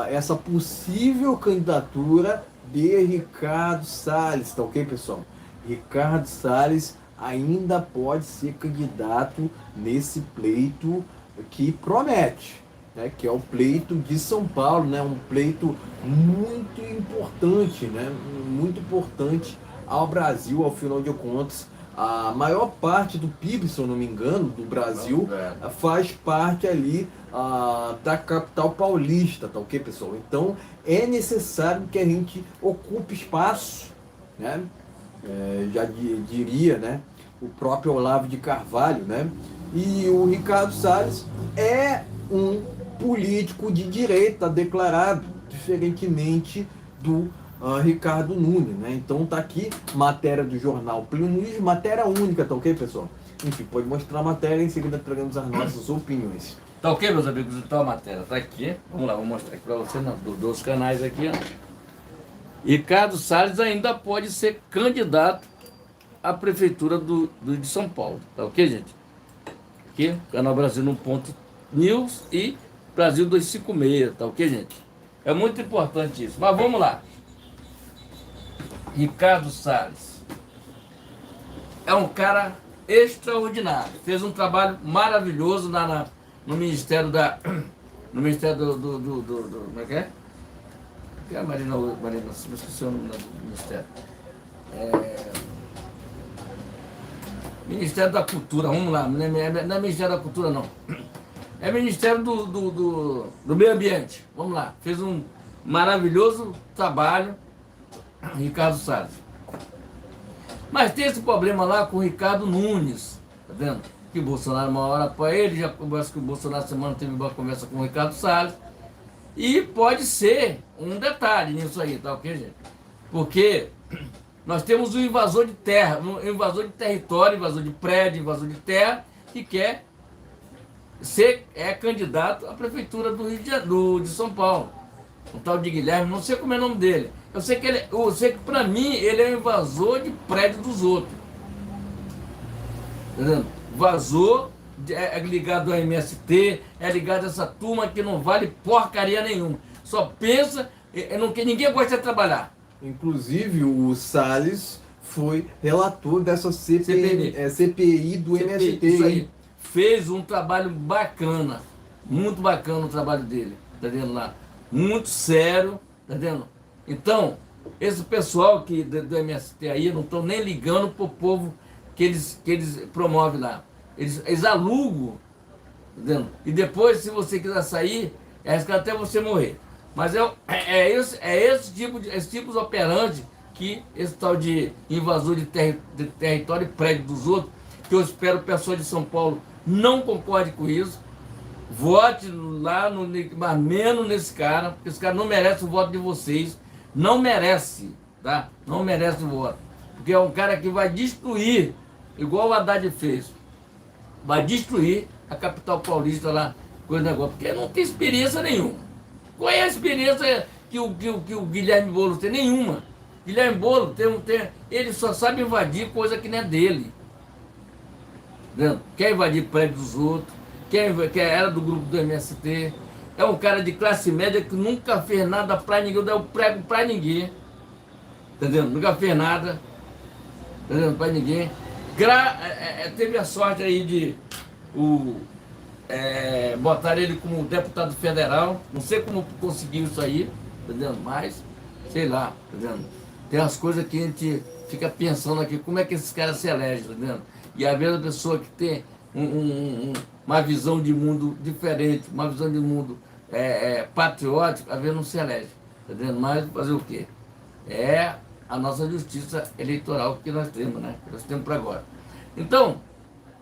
essa possível candidatura de Ricardo Salles, tá ok, pessoal? Ricardo Salles ainda pode ser candidato nesse pleito que promete, né, que é o pleito de São Paulo, né, um pleito muito importante, né, muito importante ao Brasil, ao final de contas. A maior parte do PIB, se eu não me engano, do Brasil, faz parte ali da capital paulista, tá ok, pessoal? Então é necessário que a gente ocupe espaço, né? Já diria, né, o próprio Olavo de Carvalho, né? E o Ricardo Salles é um político de direita declarado, diferentemente do Ricardo Nunes, né? Então tá aqui, matéria do jornal Pleno News, matéria única, tá ok, pessoal? Enfim, pode mostrar a matéria e em seguida traremos as nossas opiniões. Tá ok, meus amigos? Então a matéria tá aqui. Vamos lá, vou mostrar aqui para você dos canais aqui, ó. Ricardo Salles ainda pode ser candidato à prefeitura de São Paulo, tá ok, gente? Aqui, canal Brasil no ponto news e Brasil 256, tá ok, gente? É muito importante isso. Mas vamos lá. Ricardo Salles é um cara extraordinário. Fez um trabalho maravilhoso no Ministério no Ministério como é que é? Que é a Marina, esqueci o nome do Ministério. Ministério da Cultura, vamos lá, não é Ministério da Cultura não. É Ministério do Meio Ambiente, vamos lá. Fez um maravilhoso trabalho, Ricardo Salles. Mas tem esse problema lá com o Ricardo Nunes, tá vendo? que o Bolsonaro uma hora apoia ele, já conversa que o Bolsonaro semana teve uma conversa com o Ricardo Salles, e pode ser um detalhe nisso aí, tá ok, gente? Porque nós temos um invasor de terra, um invasor de território, invasor de prédio, invasor de terra, que quer ser candidato à prefeitura do Rio de São Paulo. Um tal de Guilherme, não sei como é o nome dele. Eu sei que para mim ele é um invasor de prédio dos outros. Entendeu? Vazou, é ligado ao MST, é ligado a essa turma que não vale porcaria nenhuma. Só pensa, que ninguém gosta de trabalhar. Inclusive, o Salles foi relator dessa CPI do MST. Isso aí. Fez um trabalho bacana, muito bacana o trabalho dele, tá vendo lá? Muito sério, tá vendo? Então, esse pessoal do MST aí não estão nem ligando pro povo que eles promovem lá. Eles alugam, tá vendo? E depois, se você quiser sair, é arriscado até você morrer. Mas esse tipo de operante que esse tal de invasor de território e prédio dos outros, que eu espero o pessoal de São Paulo não concorde com isso. Vote lá, mas menos nesse cara, porque esse cara não merece o voto de vocês. Não merece, tá? Não merece o voto. Porque é um cara que vai destruir, igual o Haddad fez. Vai destruir a capital paulista lá, coisa negócio, porque não tem experiência nenhuma. Qual é a experiência que o Guilherme Boulos tem? Nenhuma. Guilherme Boulos ele só sabe invadir coisa que não é dele. Entendeu? Quer invadir prédio dos outros, era do grupo do MST. É um cara de classe média que nunca fez nada pra ninguém, eu dei o prego pra ninguém. Entendeu? Nunca fez nada. Entendeu? Pra ninguém. Teve a sorte aí de botar ele como deputado federal. Não sei como conseguiu isso aí, entendeu? Mas, sei lá, entendeu? Tem as coisas que a gente fica pensando aqui, como é que esses caras se elegem, entendeu? E às vezes a pessoa que tem uma visão de mundo diferente, uma visão de mundo patriótica, às vezes não se elege, entendeu? Mas fazer o quê? É a nossa justiça eleitoral que nós temos, né? Que nós temos para agora. Então,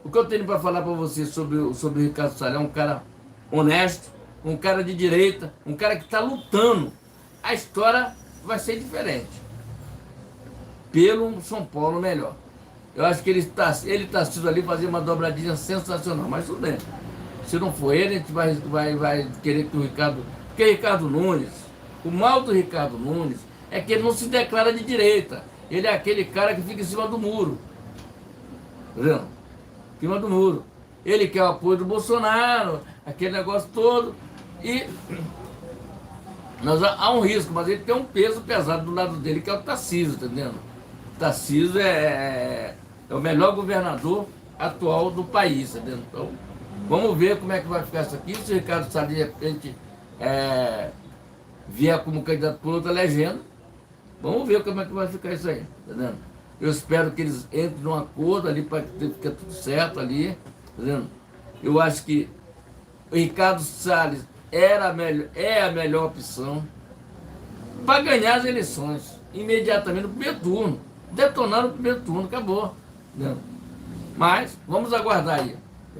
o que eu tenho para falar para você sobre o Ricardo Salles é um cara honesto, um cara de direita, um cara que está lutando. A história vai ser diferente. Pelo São Paulo melhor. Eu acho que ele está sido ali fazer uma dobradinha sensacional, mas tudo bem. Se não for ele, a gente vai querer que o Ricardo... Porque Ricardo Nunes, o mal do Ricardo Nunes é que ele não se declara de direita. Ele é aquele cara que fica em cima do muro. Entendeu? Em cima do muro. Ele quer o apoio do Bolsonaro, aquele negócio todo. E há um risco, mas ele tem um peso pesado do lado dele, que é o Tarcísio, tá entendendo? O Tarcísio é o melhor governador atual do país, tá entendendo? Então, vamos ver como é que vai ficar isso aqui. Se o Ricardo Salles, de repente, vier como candidato por outra legenda, vamos ver como é que vai ficar isso aí, tá entendendo? Eu espero que eles entrem num acordo ali para que fique tudo certo ali, tá vendo? Eu acho que o Ricardo Salles é a melhor opção para ganhar as eleições, imediatamente no primeiro turno. Detonar no primeiro turno, acabou. Tá vendo? Mas vamos aguardar aí.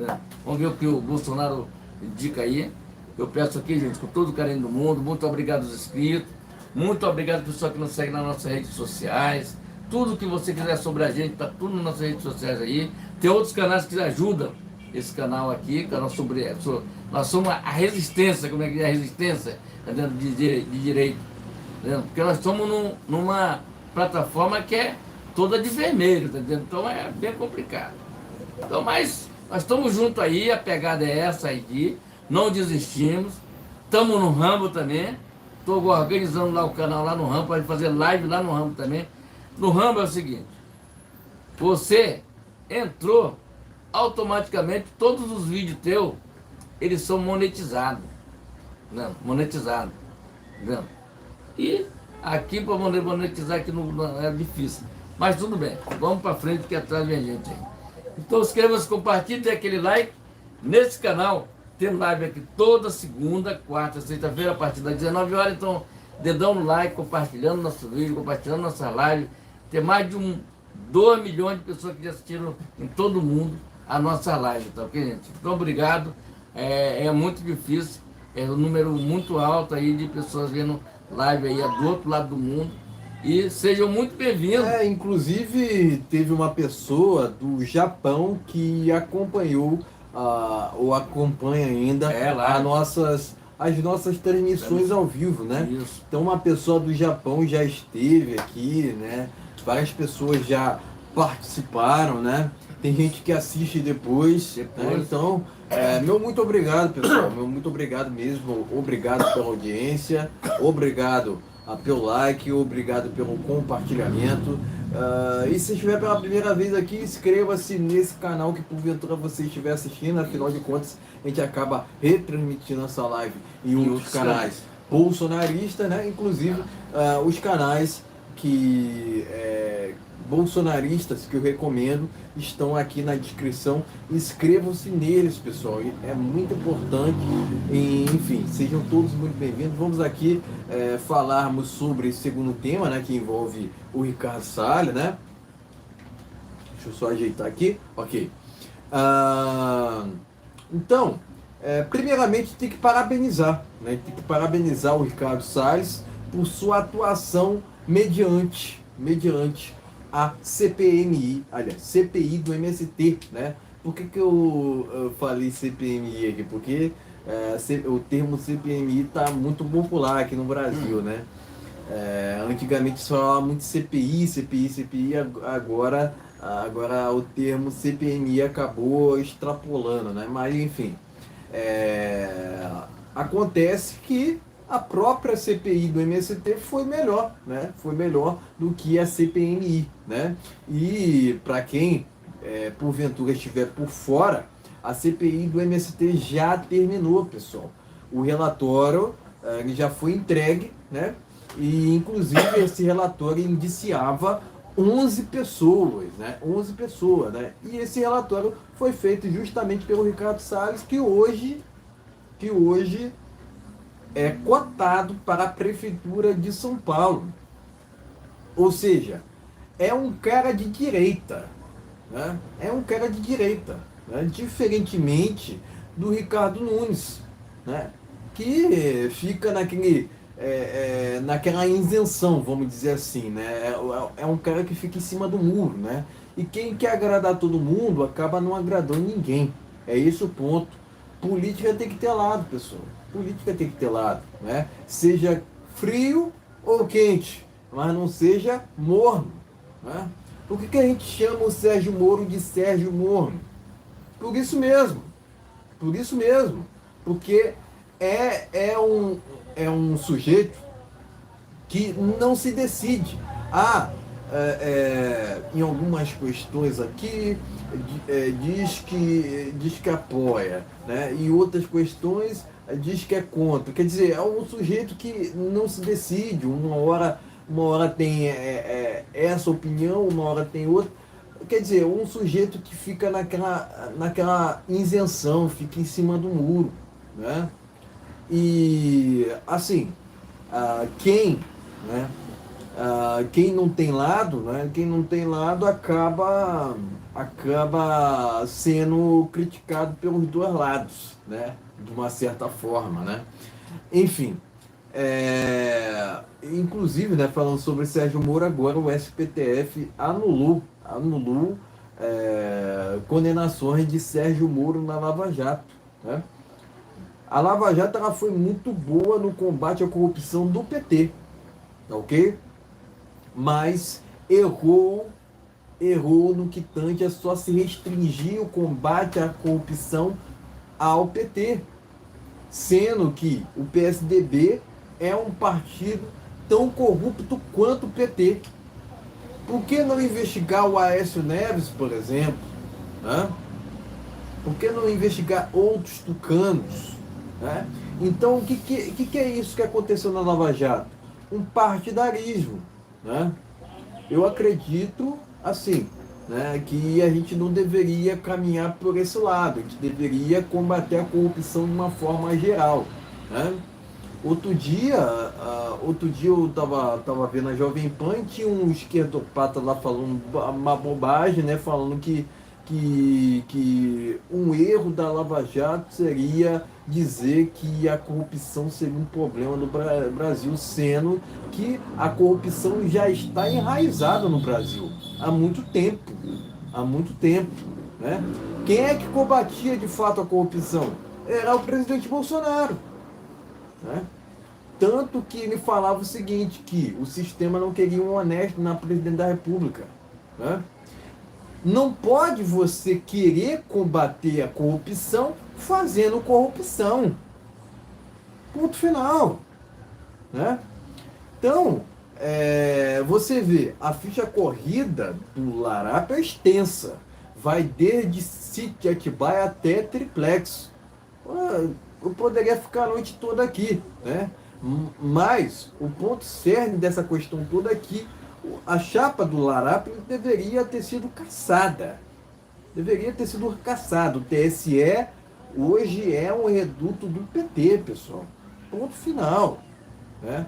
Tá? Vamos ver o que o Bolsonaro indica aí. Eu peço aqui, gente, com todo o carinho do mundo, muito obrigado aos inscritos, muito obrigado ao pessoal que nos segue nas nossas redes sociais. Tudo que você quiser sobre a gente, tá tudo nas nossas redes sociais aí. Tem outros canais que ajudam esse canal aqui, canal nós somos a resistência, como é que é a resistência de direito. Entendeu? Porque nós estamos numa plataforma que é toda de vermelho, tá entendendo? Então é bem complicado. Então, mas nós estamos juntos aí, a pegada é essa aqui, não desistimos, estamos no Rumble também, estou organizando lá o canal lá no Rumble, para fazer live lá no Rumble também. No Rumble é o seguinte, você entrou, automaticamente todos os vídeos teus, eles são monetizados, não, monetizados, entendeu? E aqui para monetizar aqui não é difícil, mas tudo bem, vamos para frente que atrás vem gente aí. Então inscreva-se, compartilhe, dê aquele like. Nesse canal tem live aqui toda segunda, quarta, sexta-feira, a partir das 19 horas, então dedão no like, compartilhando nosso vídeo, compartilhando nossa live. Tem mais de 2 milhões de pessoas que já assistiram em todo o mundo a nossa live, tá ok, gente? Então, obrigado. É muito difícil, é um número muito alto aí de pessoas vendo live aí do outro lado do mundo. E sejam muito bem-vindos. Inclusive teve uma pessoa do Japão que acompanhou ou acompanha ainda as nossas transmissões ao vivo, né? Isso. Então uma pessoa do Japão já esteve aqui, né? Várias pessoas já participaram, né? Tem gente que assiste depois. Né? Então, meu muito obrigado, pessoal. Meu muito obrigado mesmo. Obrigado pela audiência. Obrigado pelo like. Obrigado pelo compartilhamento. E se estiver pela primeira vez aqui, inscreva-se nesse canal que porventura você estiver assistindo. Afinal de contas, a gente acaba retransmitindo essa live em outros canais bolsonaristas, né? Inclusive os canais que bolsonaristas que eu recomendo estão aqui na descrição. Inscrevam-se neles, pessoal, é muito importante. Enfim, sejam todos muito bem-vindos. Vamos aqui falarmos sobre esse segundo tema, né, que envolve o Ricardo Salles, né? Deixa eu só ajeitar aqui, ok. Então, primeiramente tem que parabenizar, né? Tem que parabenizar o Ricardo Salles por sua atuação mediante a CPMI, aliás, CPI do MST, né? Por que eu falei CPMI aqui? Porque o termo CPMI está muito popular aqui no Brasil, né? Antigamente se falava muito CPI, agora o termo CPMI acabou extrapolando, né? Mas enfim, acontece que a própria CPI do MST foi melhor, né? Foi melhor do que a CPMI, né? E para quem porventura estiver por fora, a CPI do MST já terminou, pessoal. O relatório ele já foi entregue, né? E inclusive esse relatório indiciava 11 pessoas, né? 11 pessoas, né? E esse relatório foi feito justamente pelo Ricardo Salles, que hoje é cotado para a Prefeitura de São Paulo. Ou seja, é um cara de direita. Né? É um cara de direita. Né? Diferentemente do Ricardo Nunes, né? Que fica naquela isenção, vamos dizer assim. Né? É um cara que fica em cima do muro. Né? E quem quer agradar todo mundo acaba não agradando ninguém. É esse o ponto. Política tem que ter lado, pessoal. Política tem que ter lado, né? Seja frio ou quente, mas não seja morno, né? Por que a gente chama o Sérgio Moro de Sérgio Morno? Por isso mesmo, porque é um sujeito que não se decide. Em algumas questões aqui diz que apoia, né? E outras questões diz que é contra. Quer dizer, é um sujeito que não se decide. Uma hora tem essa opinião, uma hora tem outra. Quer dizer, um sujeito que fica naquela isenção, fica em cima do muro, né? E assim, né? Quem não tem lado, né? Quem não tem lado acaba sendo criticado pelos dois lados, né? De uma certa forma, né? Enfim, inclusive, né, falando sobre Sérgio Moro, agora o STF anulou condenações de Sérgio Moro na Lava Jato, né? A Lava Jato ela foi muito boa no combate à corrupção do PT, ok? Mas errou no que tange a só se restringir o combate à corrupção ao PT, sendo que o PSDB é um partido tão corrupto quanto o PT. Por que não investigar o Aécio Neves, por exemplo? Né? Por que não investigar outros tucanos? Né? Então, o que é isso que aconteceu na Lava Jato? Um partidarismo. Né? Eu acredito, assim, né, que a gente não deveria caminhar por esse lado, a gente deveria combater a corrupção de uma forma geral. Né? Outro dia eu estava vendo a Jovem Pan e tinha um esquerdopata lá falando uma bobagem, né, falando que que um erro da Lava Jato seria dizer que a corrupção seria um problema no Brasil, sendo que a corrupção já está enraizada no Brasil há muito tempo. Há muito tempo. Né? Quem é que combatia de fato a corrupção? Era o presidente Bolsonaro. Né? Tanto que ele falava o seguinte, que o sistema não queria um honesto na presidente da República. Né? Não pode você querer combater a corrupção fazendo corrupção. Ponto final. Né? Então, você vê, a ficha corrida do Larápio é extensa. Vai desde Sítio Atibaia até Triplex. Eu poderia ficar a noite toda aqui. Né? Mas o ponto cerne dessa questão toda é que a chapa do Larápio deveria ter sido caçada. Deveria ter sido caçado. O TSE hoje é um reduto do PT, pessoal. Ponto final. Né?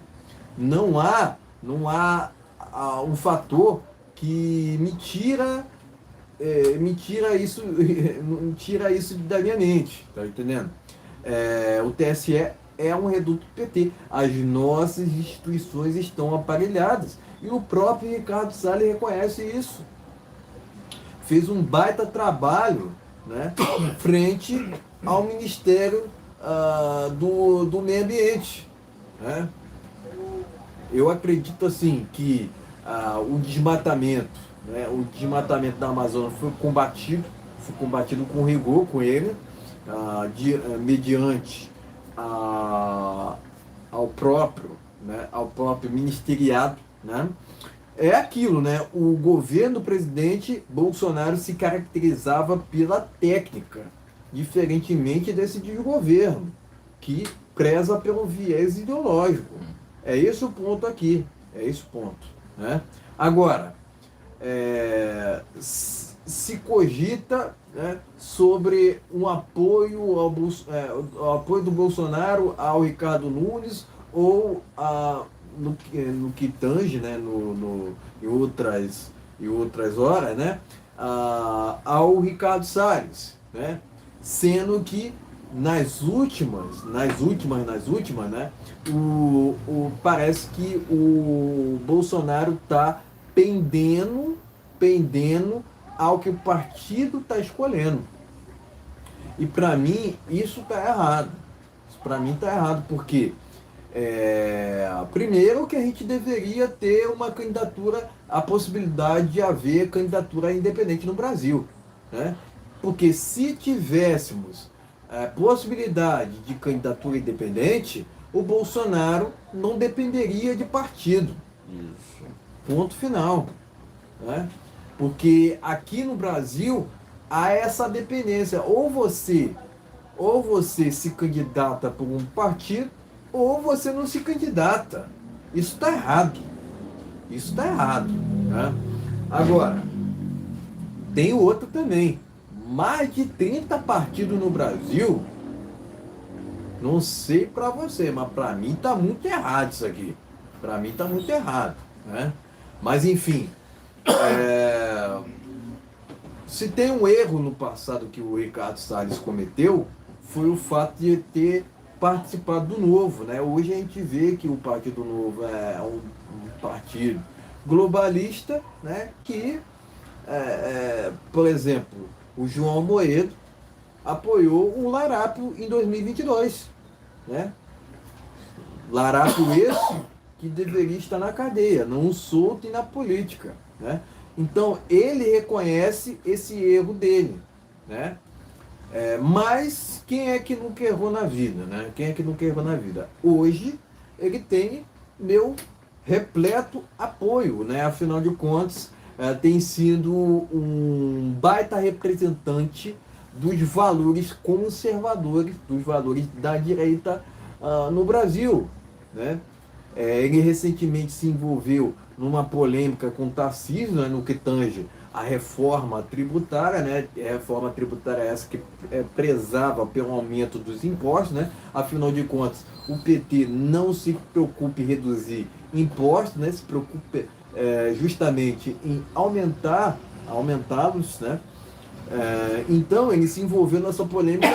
Não há um fator que me tira isso da minha mente. Tá entendendo? O TSE é um reduto do PT. As nossas instituições estão aparelhadas. E o próprio Ricardo Salles reconhece isso. Fez um baita trabalho, né, frente ao Ministério do Meio Ambiente. Né? Eu acredito assim que o desmatamento da Amazônia foi combatido com rigor com ele, mediante ao próprio ministeriado. Né? É aquilo, né? O governo do presidente Bolsonaro se caracterizava pela técnica, diferentemente desse desgoverno, que preza pelo viés ideológico. É esse o ponto aqui. É esse o ponto. Né? Agora, se cogita, né, sobre um apoio ao apoio do Bolsonaro ao Ricardo Nunes ou no que tange, né, em outras horas, né, ao Ricardo Salles, né, sendo que nas últimas, né, parece que o Bolsonaro está pendendo ao que o partido está escolhendo. E para mim isso está errado. Para mim está errado porque primeiro que a gente deveria ter uma candidatura, a possibilidade de haver candidatura independente no Brasil, né? Porque se tivéssemos a possibilidade de candidatura independente, o Bolsonaro não dependeria de partido. Isso. Ponto final. Né? Porque aqui no Brasil há essa dependência. Ou você se candidata por um partido, ou você não se candidata. Isso está errado. Isso está errado. Né? Agora, tem outro também. Mais de 30 partidos no Brasil. Não sei para você, mas para mim está muito errado isso aqui. Para mim está muito errado. Né? Mas enfim, se tem um erro no passado que o Ricardo Salles cometeu, foi o fato de ter participado do Novo. Né? Hoje a gente vê que o Partido Novo é um partido globalista, né? Que, por exemplo, o João Amoedo apoiou o Larápio em 2022. Né? Larápio esse que deveria estar na cadeia, não solto e na política. Né? Então, ele reconhece esse erro dele. Né? Mas quem é que nunca errou na vida? Né? Quem é que nunca errou na vida? Hoje, ele tem meu repleto apoio. Né? Afinal de contas, tem sido um baita representante dos valores conservadores, dos valores da direita no Brasil. Né? Ele recentemente se envolveu numa polêmica com Tarcísio, né, no que tange a reforma tributária, né? A reforma tributária essa que prezava pelo aumento dos impostos, né? Afinal de contas, o PT não se preocupa em reduzir impostos, né? Se preocupa justamente em aumentá-los, né? Então ele se envolveu nessa polêmica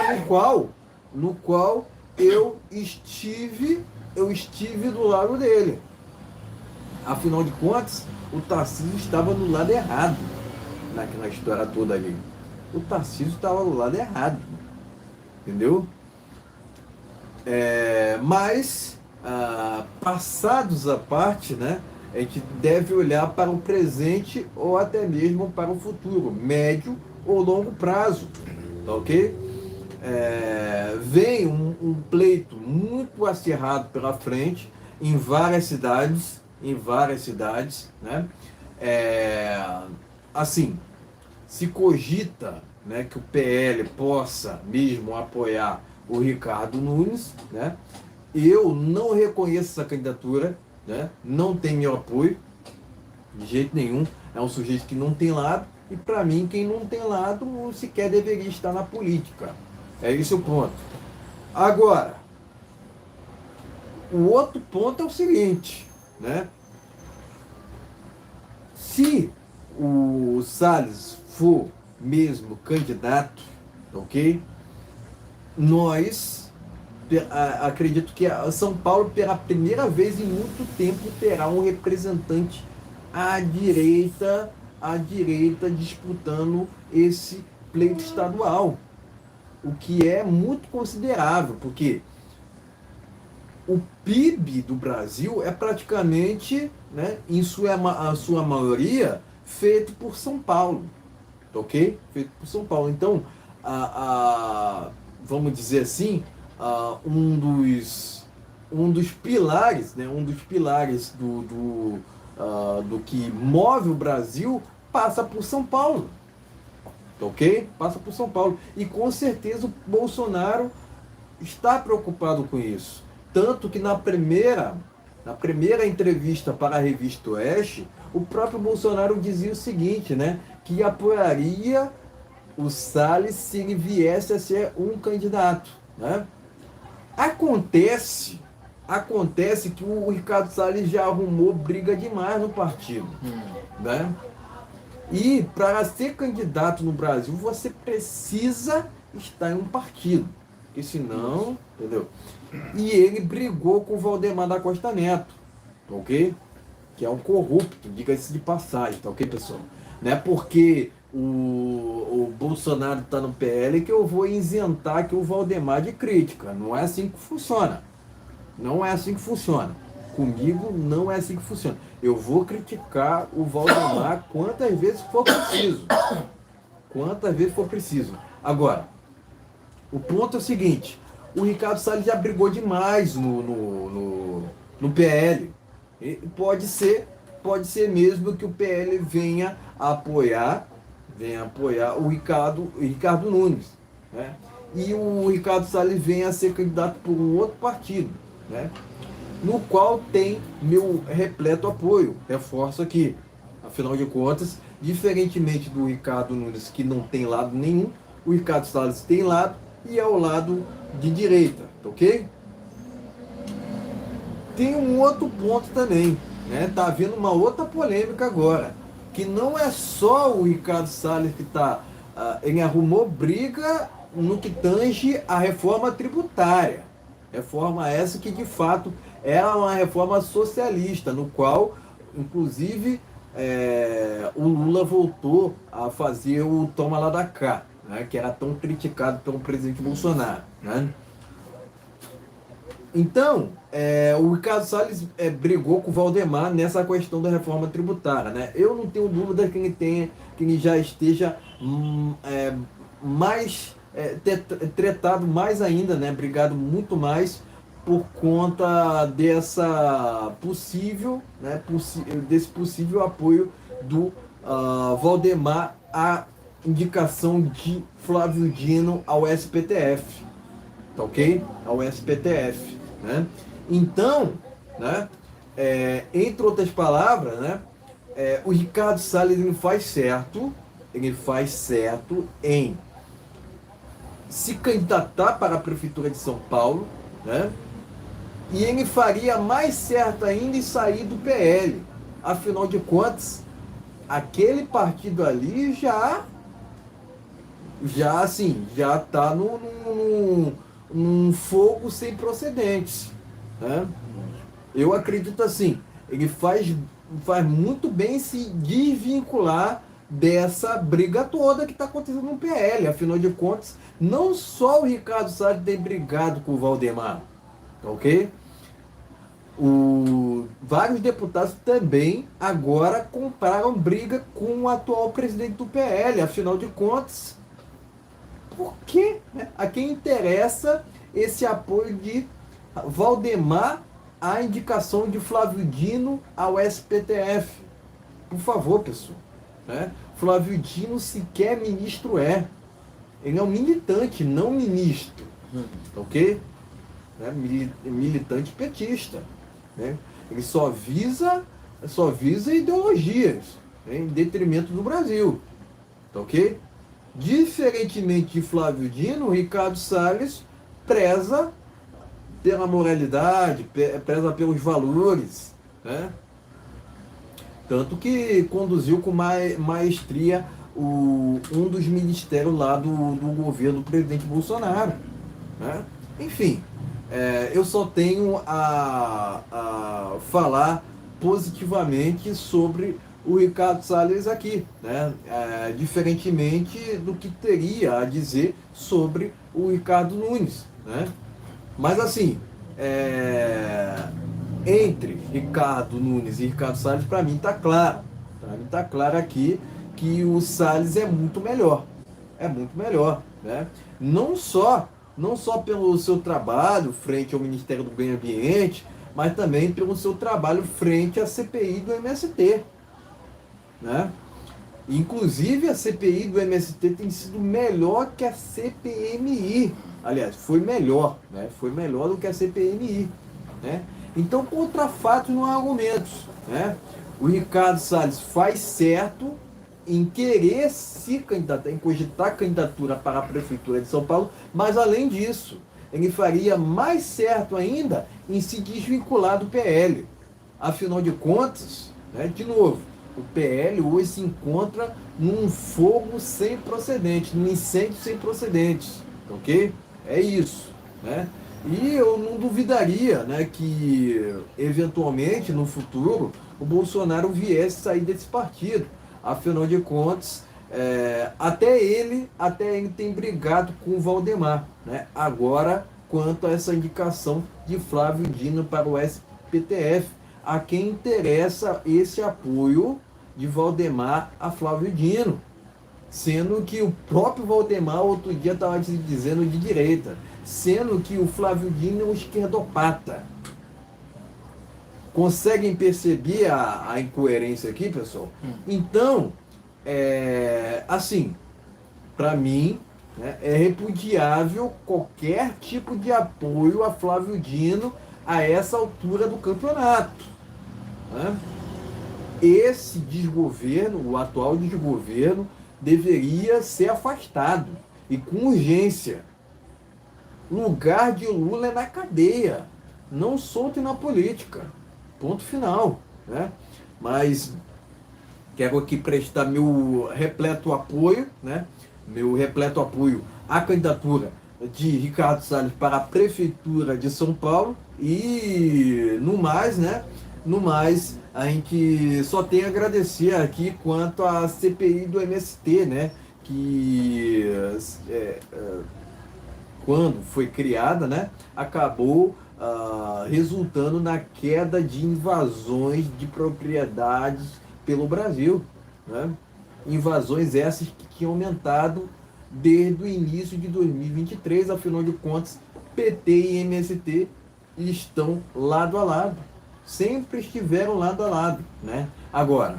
no qual eu estive do lado dele. Afinal de contas, o Tarcísio estava no lado errado naquela história toda ali. O Tarcísio estava no lado errado, entendeu? Mas, passados a parte, né, a gente deve olhar para o presente ou até mesmo para o futuro, médio ou longo prazo, tá ok? Vem um pleito muito acirrado pela frente em várias cidades, né? Assim, se cogita, né, que o PL possa mesmo apoiar o Ricardo Nunes, né? Eu não reconheço essa candidatura, né? Não tem meu apoio, de jeito nenhum. É um sujeito que não tem lado, e para mim, quem não tem lado sequer deveria estar na política. É esse o ponto. Agora, o outro ponto é o seguinte, né? Se o Salles for mesmo candidato, ok? Nós, acredito que São Paulo, pela primeira vez em muito tempo, terá um representante à direita disputando esse pleito estadual, o que é muito considerável, porque o PIB do Brasil é praticamente, né, a sua maioria, feito por São Paulo, ok? Feito por São Paulo. Então, vamos dizer assim, um dos pilares, né, do que move o Brasil passa por São Paulo, ok? Passa por São Paulo. E com certeza o Bolsonaro está preocupado com isso. Tanto que na primeira entrevista para a revista Oeste, o próprio Bolsonaro dizia o seguinte, né? Que apoiaria o Salles se ele viesse a ser um candidato, né? Acontece que o Ricardo Salles já arrumou briga demais no partido, né? E para ser candidato no Brasil, você precisa estar em um partido, porque senão, entendeu? E ele brigou com o Valdemar da Costa Neto, ok? Que é um corrupto, diga-se de passagem, tá ok, pessoal? Não é porque o Bolsonaro está no PL que eu vou isentar aqui o Valdemar de crítica. Não é assim que funciona. Não é assim que funciona. Comigo não é assim que funciona. Eu vou criticar o Valdemar quantas vezes for preciso. Quantas vezes for preciso. Agora, o ponto é o seguinte: o Ricardo Salles já brigou demais no PL. E pode ser mesmo que o PL venha apoiar o Ricardo Nunes, né? E o Ricardo Salles venha a ser candidato por um outro partido, né? No qual tem meu repleto apoio. Reforço aqui. Afinal de contas, diferentemente do Ricardo Nunes, que não tem lado nenhum, o Ricardo Salles tem lado e é o lado de direita, ok? Tem um outro ponto também, né? Tá havendo uma outra polêmica agora, que não é só o Ricardo Salles que ele arrumou briga no que tange a reforma tributária. Reforma essa que, de fato, era uma reforma socialista, no qual, inclusive, o Lula voltou a fazer o toma lá da cá, né? Que era tão criticado pelo presidente Bolsonaro, né? Então, o Ricardo Salles brigou com o Valdemar nessa questão da reforma tributária, né? Eu não tenho dúvida que ele já esteja mais tretado mais ainda, né? Brigado muito mais por conta dessa desse possível apoio do Valdemar à indicação de Flávio Dino ao SPTF, tá ok? Ao SPTF. Né? Então, né, entre outras palavras, né, o Ricardo Salles ele faz certo em se candidatar para a Prefeitura de São Paulo, né, e ele faria mais certo ainda em sair do PL. Afinal de contas, aquele partido ali já já assim, já está num fogo sem precedentes, né? Eu acredito assim, ele faz muito bem se desvincular dessa briga toda que está acontecendo no PL. Afinal de contas, não só o Ricardo Salles tem brigado com o Valdemar, ok? Vários deputados também agora compraram briga com o atual presidente do PL. Afinal de contas, por quê? Né? A quem interessa esse apoio de Valdemar à indicação de Flávio Dino ao STF? Por favor, pessoal. Né? Flávio Dino sequer ministro é. Ele é um militante, não ministro. Ok? Né? Militante petista. Né? Ele só visa ideologias, né? Em detrimento do Brasil. Ok? Diferentemente de Flávio Dino, Ricardo Salles preza pela moralidade, preza pelos valores, né? Tanto que conduziu com maestria um dos ministérios lá do governo do presidente Bolsonaro, né? Enfim, eu só tenho a falar positivamente sobre o Ricardo Salles aqui, né? Diferentemente do que teria a dizer sobre o Ricardo Nunes, né? Mas assim, entre Ricardo Nunes e Ricardo Salles, para mim está claro. Para mim está claro aqui que o Salles é muito melhor. É muito melhor, né? Não só pelo seu trabalho frente ao Ministério do Meio Ambiente, mas também pelo seu trabalho frente à CPI do MST, né? Inclusive a CPI do MST tem sido melhor que a CPMI. Aliás, foi melhor, né? Foi melhor do que a CPMI, né? Então, contra fatos não há argumentos, né? O Ricardo Salles faz certo em querer se candidatar, em cogitar candidatura para a Prefeitura de São Paulo, mas além disso, ele faria mais certo ainda em se desvincular do PL. Afinal de contas, né, de novo, o PL hoje se encontra num fogo sem precedentes, num incêndio sem precedentes, ok? É isso, né? E eu não duvidaria, né, que eventualmente no futuro o Bolsonaro viesse sair desse partido. Afinal de contas, até ele tem brigado com o Valdemar, né? Agora, quanto a essa indicação de Flávio Dino para o STF, a quem interessa esse apoio de Valdemar a Flávio Dino, sendo que o próprio Valdemar outro dia estava dizendo de direita, sendo que o Flávio Dino é um esquerdopata. Conseguem perceber a incoerência aqui, pessoal? Então, assim, para mim, né, é repudiável qualquer tipo de apoio a Flávio Dino a essa altura do campeonato, né? Esse desgoverno, o atual desgoverno, deveria ser afastado e com urgência. Lugar de Lula é na cadeia, não solto na política. Ponto final, né? Mas quero aqui prestar meu repleto apoio, né? Meu repleto apoio à candidatura de Ricardo Salles para a Prefeitura de São Paulo e no mais, né? No mais, a gente só tem a agradecer aqui quanto à CPI do MST, né? Que quando foi criada, né? Acabou resultando na queda de invasões de propriedades pelo Brasil, né? Invasões essas que tinham aumentado desde o início de 2023, afinal de contas, PT e MST estão lado a lado, sempre estiveram lado a lado, né? Agora,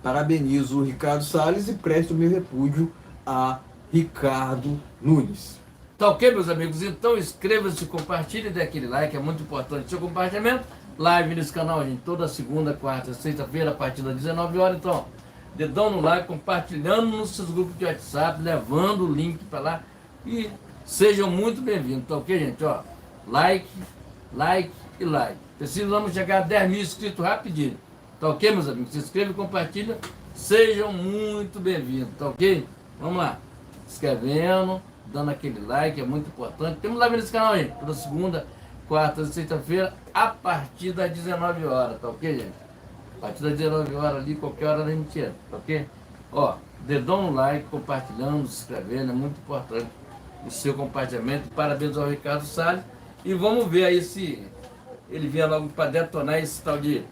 parabenizo o Ricardo Salles e presto meu repúdio a Ricardo Nunes. Tá ok, meus amigos? Então inscreva-se, compartilhe, dê aquele like, é muito importante o seu compartilhamento. Live nesse canal, gente, toda segunda, quarta, sexta-feira, a partir das 19 horas. Então, dedão no like, compartilhando nos seus grupos de WhatsApp, levando o link para lá. E sejam muito bem-vindos, tá ok, gente? Ó, like, like e like. Precisamos chegar a 10 mil inscritos rapidinho. Tá ok, meus amigos? Se inscreva e compartilha. Sejam muito bem-vindos, tá ok? Vamos lá. inscrevendo, dando aquele like, é muito importante. Temos live nesse canal aí, toda segunda, quarta e sexta-feira, a partir das 19 horas, tá ok, gente? A partir das 19 horas ali, qualquer hora a gente entra, tá ok? Ó, dedão no like, compartilhando, se inscrevendo, é muito importante o seu compartilhamento. Parabéns ao Ricardo Salles. E vamos ver aí se ele vier logo para detonar esse tal de,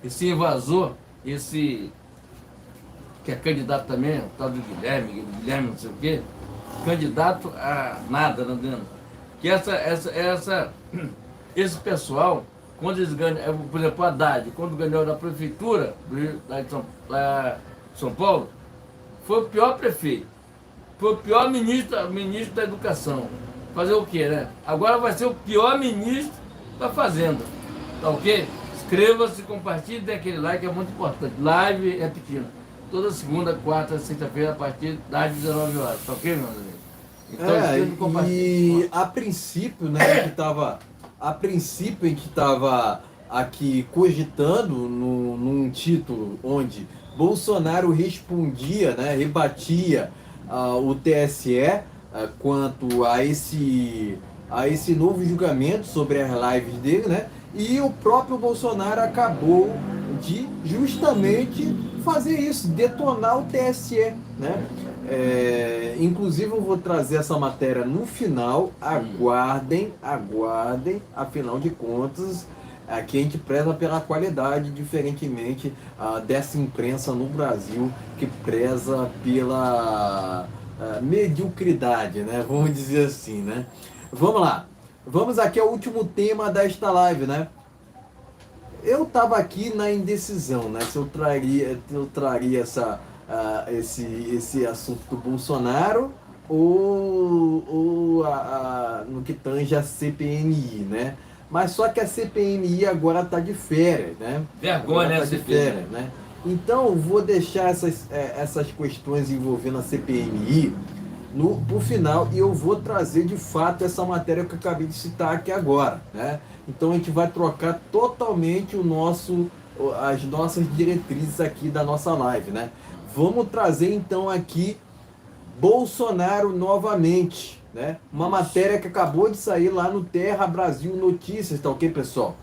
esse invasor, esse que é candidato também, o tal do Guilherme não sei o quê, candidato a nada, não dando. Que esse pessoal, quando eles ganham, por exemplo, o Haddad, quando ganhou da prefeitura lá de São Paulo, foi o pior prefeito, foi o pior ministro da educação. Fazer o quê, né? Agora vai ser o pior ministro da Fazenda. Tá ok? Inscreva-se, compartilhe, dê aquele like, é muito importante. Live, repetindo, toda segunda, quarta, sexta-feira, a partir das 19 horas. Tá ok, meus amigos? Então, inscreva e compartilhe. E a princípio, né, a princípio a gente estava aqui cogitando num título onde Bolsonaro respondia, né, rebatia o TSE quanto a esse novo julgamento sobre as lives dele, né? E o próprio Bolsonaro acabou de justamente fazer isso, detonar o TSE, né? Inclusive eu vou trazer essa matéria no final, aguardem, afinal de contas, aqui a gente preza pela qualidade, diferentemente dessa imprensa no Brasil, que preza pela mediocridade, né? Vamos dizer assim, né? Vamos lá. Vamos aqui ao último tema desta live, né? Eu estava aqui na indecisão, né? Se eu traria esse assunto do Bolsonaro ou no que tange a CPMI, né? Mas só que a CPMI agora está de férias, né? Vergonha, né, CPMI, né? Então, vou deixar essas questões envolvendo a CPMI pro final e eu vou trazer de fato essa matéria que eu acabei de citar aqui agora, né? Então, a gente vai trocar totalmente as nossas diretrizes aqui da nossa live, né? Vamos trazer então aqui Bolsonaro novamente, né? Uma matéria que acabou de sair lá no Terra Brasil Notícias, tá ok, pessoal?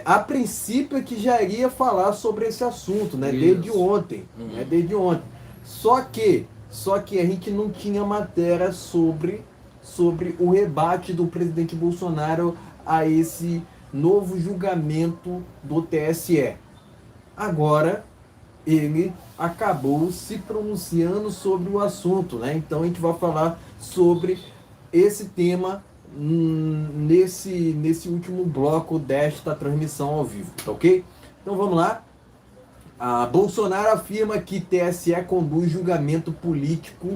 A princípio é que já iria falar sobre esse assunto, né? Desde ontem, né? Desde ontem. Só que a gente não tinha matéria sobre o rebate do presidente Bolsonaro a esse novo julgamento do TSE. Agora, ele acabou se pronunciando sobre o assunto, né? Então a gente vai falar sobre esse tema nesse último bloco desta transmissão ao vivo, tá ok? Então vamos lá. Bolsonaro afirma que TSE conduz julgamento político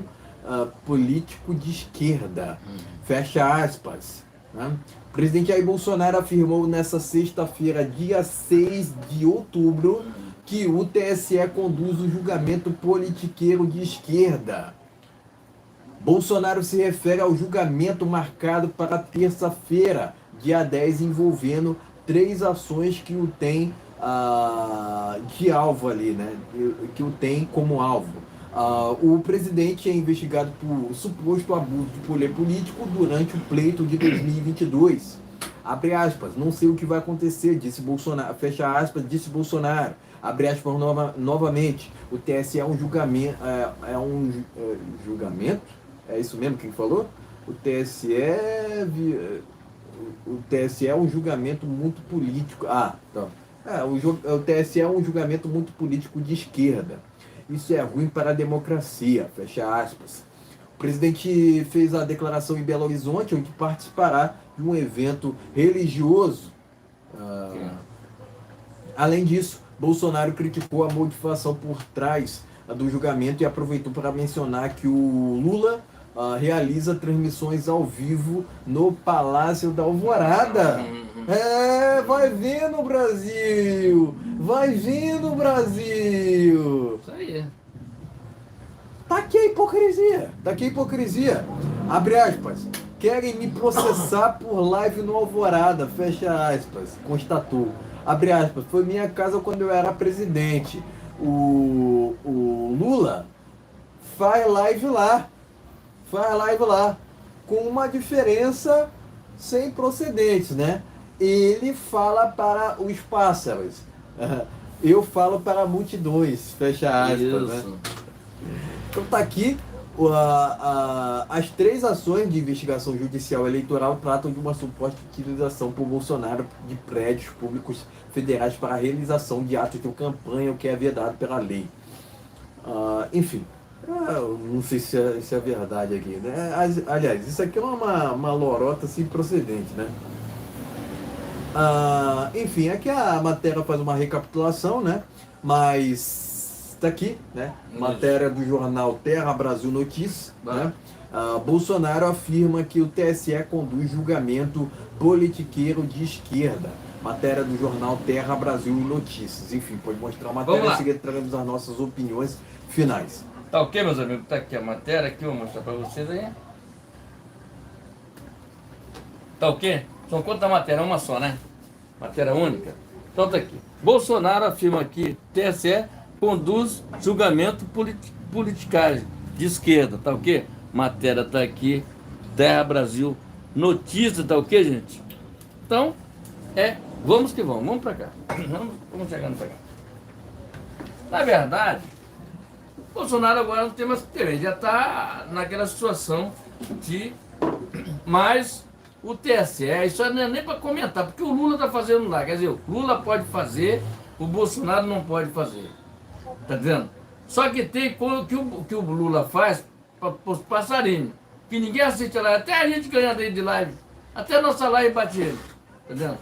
de esquerda. Fecha aspas. Né? O presidente Jair Bolsonaro afirmou nessa sexta-feira, dia 6 de outubro, que o TSE conduz o julgamento politiqueiro de esquerda. Bolsonaro se refere ao julgamento marcado para terça-feira, dia 10, envolvendo 3 ações que o tem de alvo ali, né? Que o tem como alvo. O presidente é investigado por suposto abuso de poder político durante o pleito de 2022. Abre aspas, não sei o que vai acontecer, disse Bolsonaro. Fecha aspas, disse Bolsonaro. Abre aspas novamente. O TSE é um julgamento. Julgamento? É isso mesmo que ele falou? O TSE é um julgamento muito político. Tá. O TSE é um julgamento muito político de esquerda. Isso é ruim para a democracia. Fecha aspas. O presidente fez a declaração em Belo Horizonte, onde participará de um evento religioso. Além disso, Bolsonaro criticou a motivação por trás do julgamento e aproveitou para mencionar que o Lula realiza transmissões ao vivo no Palácio da Alvorada. Vai vendo, Brasil! Vai vendo, Brasil! Isso aí. Tá aqui a hipocrisia. Abre aspas. Querem me processar por live no Alvorada. Fecha aspas. Constatou. Abre aspas. Foi minha casa quando eu era presidente. O Lula faz live lá. faz live lá, com uma diferença sem procedentes, né? Ele fala para os pássaros, eu falo para multidões, fecha aspas, né? Isso. Então tá aqui, as 3 ações de investigação judicial eleitoral tratam de uma suposta utilização por Bolsonaro de prédios públicos federais para a realização de atos de campanha, o que é vedado pela lei. Enfim, não sei se é verdade aqui, né? Aliás, isso aqui é uma lorota sem procedente, né? Enfim, aqui a matéria faz uma recapitulação, né? Mas está aqui, né? Matéria do jornal Terra Brasil Notícias, né? Bolsonaro afirma que o TSE conduz julgamento politiqueiro de esquerda. Matéria do jornal Terra Brasil Notícias. Enfim, pode mostrar a matéria, em seguida traremos as nossas opiniões finais. Tá ok, meus amigos? Tá aqui a matéria, aqui eu vou mostrar para vocês aí. Tá ok? São quantas matérias? Uma só, né? Matéria única. Então tá aqui. Bolsonaro afirma que TSE conduz julgamento politicagem de esquerda, tá ok? Matéria tá aqui, Terra Brasil Notícia, tá ok, gente? Então, vamos que vamos. Vamos pra cá. Vamos chegando pra cá. Na verdade, Bolsonaro agora não tem mais o que ter. Ele já tá naquela situação de... Mas... O TSE, isso não é nem para comentar, porque o Lula está fazendo lá. Quer dizer, o Lula pode fazer, o Bolsonaro não pode fazer. Tá vendo? Só que tem que o Lula faz para os passarinhos, que ninguém assiste lá. Até a gente ganha de live. Até a nossa live bate ele. Tá vendo?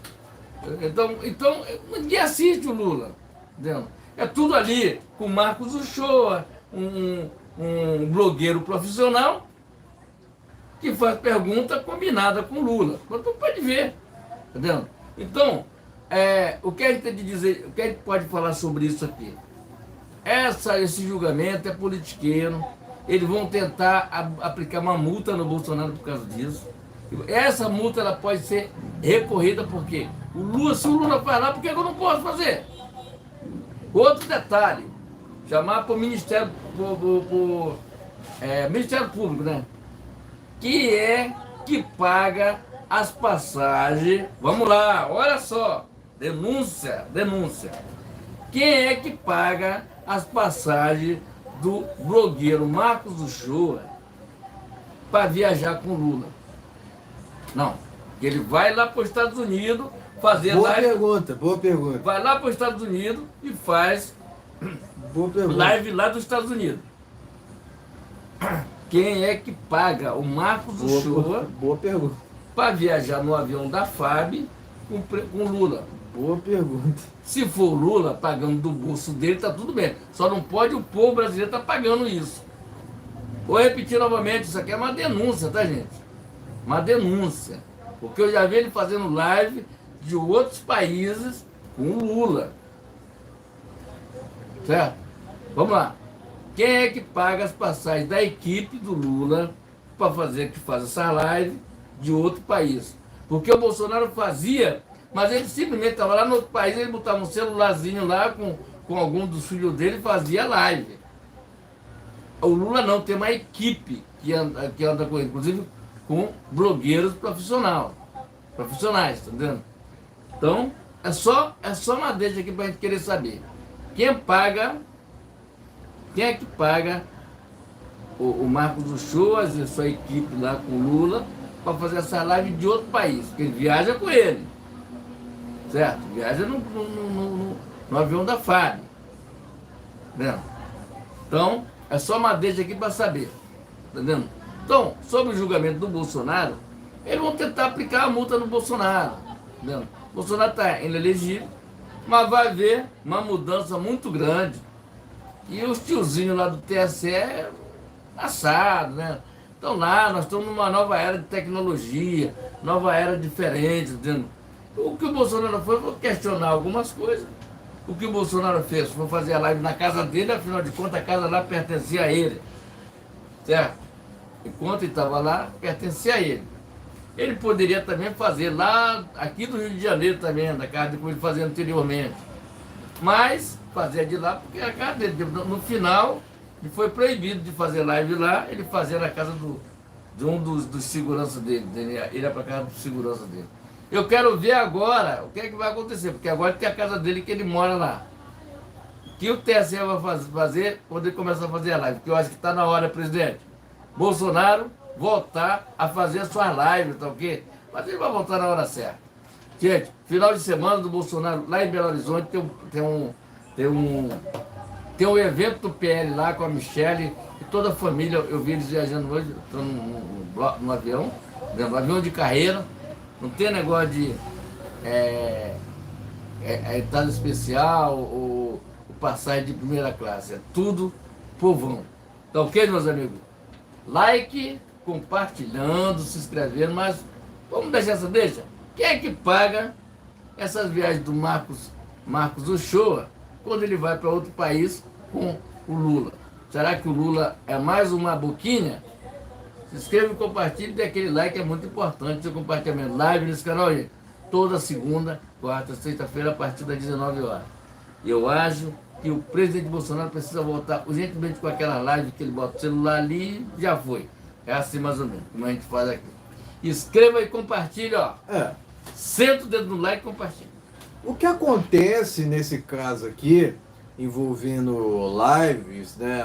Então, ninguém assiste o Lula. Tá vendo? É tudo ali com Marcos Uchoa, um blogueiro profissional, que faz pergunta combinada com Lula. Mas tu pode ver, tá vendo? Então, o que a gente tem de dizer, o que a gente pode falar sobre isso aqui? Esse julgamento é politiqueiro, eles vão tentar aplicar uma multa no Bolsonaro por causa disso. Essa multa ela pode ser recorrida porque se o Lula faz lá, por que eu não posso fazer? Outro detalhe, chamar para o Ministério Público, né? Que paga as passagens. Vamos lá, olha só. Denúncia. Quem é que paga as passagens do blogueiro Marcos Uchoa para viajar com Lula? Não. Ele vai lá para os Estados Unidos fazer live. Boa pergunta. Vai lá para os Estados Unidos e faz live lá dos Estados Unidos. Quem é que paga o Marcos Uchoa para viajar no avião da FAB com Lula? Boa pergunta. Se for Lula pagando do bolso dele, tá tudo bem. Só não pode o povo brasileiro estar pagando isso. Vou repetir novamente, isso aqui é uma denúncia, tá, gente? Uma denúncia. Porque eu já vi ele fazendo live de outros países com Lula. Certo? Vamos lá. Quem é que paga as passagens da equipe do Lula para que faz essa live de outro país? Porque o Bolsonaro fazia, mas ele simplesmente estava lá no outro país, ele botava um celularzinho lá com algum dos filhos dele e fazia live. O Lula não, tem uma equipe que anda com ele, inclusive com blogueiros profissionais, tá entendendo? Então, é só uma deixa aqui para a gente querer saber. Quem é que paga o Marcos Uchoa e sua equipe lá com o Lula para fazer essa live de outro país? Porque ele viaja com ele, certo? Viaja no avião da FAB. Entendeu? Então, é só uma deixa aqui para saber. Entendendo? Então, sobre o julgamento do Bolsonaro, eles vão tentar aplicar a multa no Bolsonaro. Entendeu? O Bolsonaro está inelegível, mas vai haver uma mudança muito grande. E os tiozinhos lá do TSE, assado, né? Então lá, nós estamos numa nova era de tecnologia, nova era diferente, entendeu? O que o Bolsonaro foi questionar algumas coisas. O que o Bolsonaro fez foi fazer a live na casa dele, afinal de contas a casa lá pertencia a ele. Certo? Enquanto ele estava lá, pertencia a ele. Ele poderia também fazer lá, aqui do Rio de Janeiro também, na casa que ele fazia anteriormente. Mas fazia de lá porque a casa dele, no final, ele foi proibido de fazer live lá, ele fazia na casa de um dos seguranças dele. Ele é para casa do segurança dele. Eu quero ver agora o que é que vai acontecer, porque agora tem a casa dele que ele mora lá. O que o TSE vai fazer quando ele começar a fazer a live? Porque eu acho que está na hora, presidente. Bolsonaro voltar a fazer as suas lives, tá ok? Mas ele vai voltar na hora certa. Gente, final de semana do Bolsonaro lá em Belo Horizonte tem um evento do PL lá com a Michelle e toda a família. Eu vi eles viajando hoje, estão no avião, no avião de carreira. Não tem negócio de entrada especial ou passagem de primeira classe. É tudo povão. Tá ok, meus amigos? Like, compartilhando, se inscrevendo, mas vamos deixar essa deixa. Quem é que paga essas viagens do Marcos Uchoa quando ele vai para outro país com o Lula? Será que o Lula é mais uma boquinha? Se inscreva e compartilhe, dê aquele like, é muito importante. Seu compartilhamento live nesse canal aí, toda segunda, quarta, sexta-feira, a partir das 19 horas. Eu acho que o presidente Bolsonaro precisa voltar urgentemente com aquela live que ele bota o celular ali e já foi. É assim mais ou menos, como a gente faz aqui. Inscreva e compartilhe, ó. Senta o dedo no like e compartilha. O que acontece nesse caso aqui, envolvendo lives, né,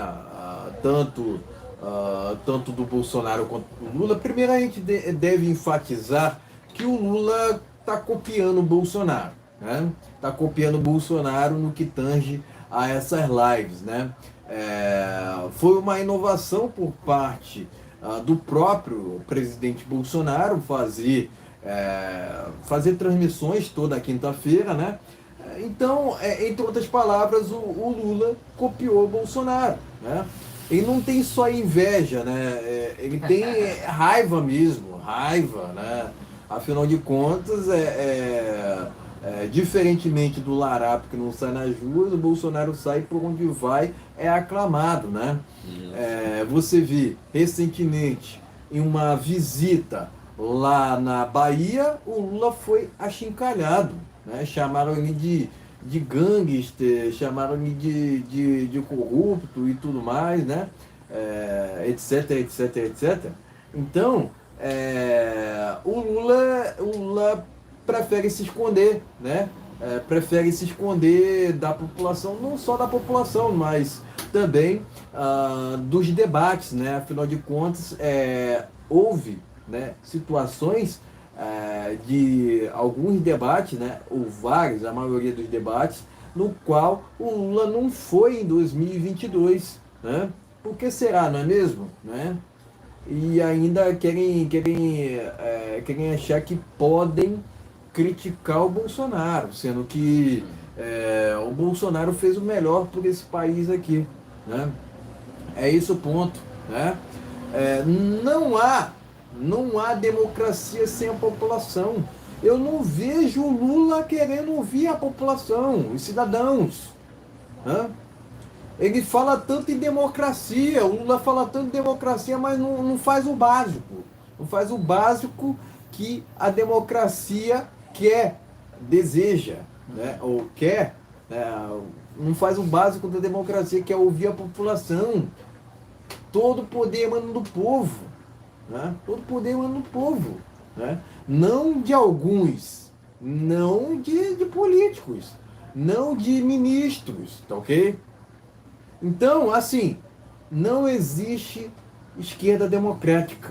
tanto do Bolsonaro quanto do Lula, primeiro a gente deve enfatizar que o Lula está copiando o Bolsonaro, né? Está copiando o Bolsonaro no que tange a essas lives, né? Foi uma inovação por parte do próprio presidente Bolsonaro fazer transmissões toda quinta-feira, né? Então, entre outras palavras, o Lula copiou o Bolsonaro, né? Ele não tem só inveja, né? Ele tem raiva mesmo, né? Afinal de contas, diferentemente do Larápio que não sai nas ruas, o Bolsonaro sai por onde vai, é aclamado, né? Você vê recentemente em uma visita lá na Bahia, o Lula foi achincalhado, né? Chamaram ele de gangster, chamaram ele de corrupto e tudo mais, né? Etc. Então, o Lula prefere se esconder, né? Prefere se esconder da população, não só da população, mas também dos debates, né? Afinal de contas, houve, né, situações de alguns debates, né, ou vários, a maioria dos debates, no qual o Lula não foi em 2022, né? Por que será, não é mesmo? Né? E ainda querem achar que podem criticar o Bolsonaro, sendo que o Bolsonaro fez o melhor por esse país aqui, né? É esse o ponto, né? Não há democracia sem a população. Eu não vejo o Lula querendo ouvir a população, os cidadãos, né? Ele fala tanto em democracia, o Lula fala tanto em democracia, mas não faz o básico. Não faz o básico que a democracia deseja, né? Ou quer, não faz o básico da democracia, que é ouvir a população. Todo poder emana do povo, né? Todo poder emana do povo, né? Não de alguns, não de políticos, não de ministros, tá ok? Então, assim, não existe esquerda democrática,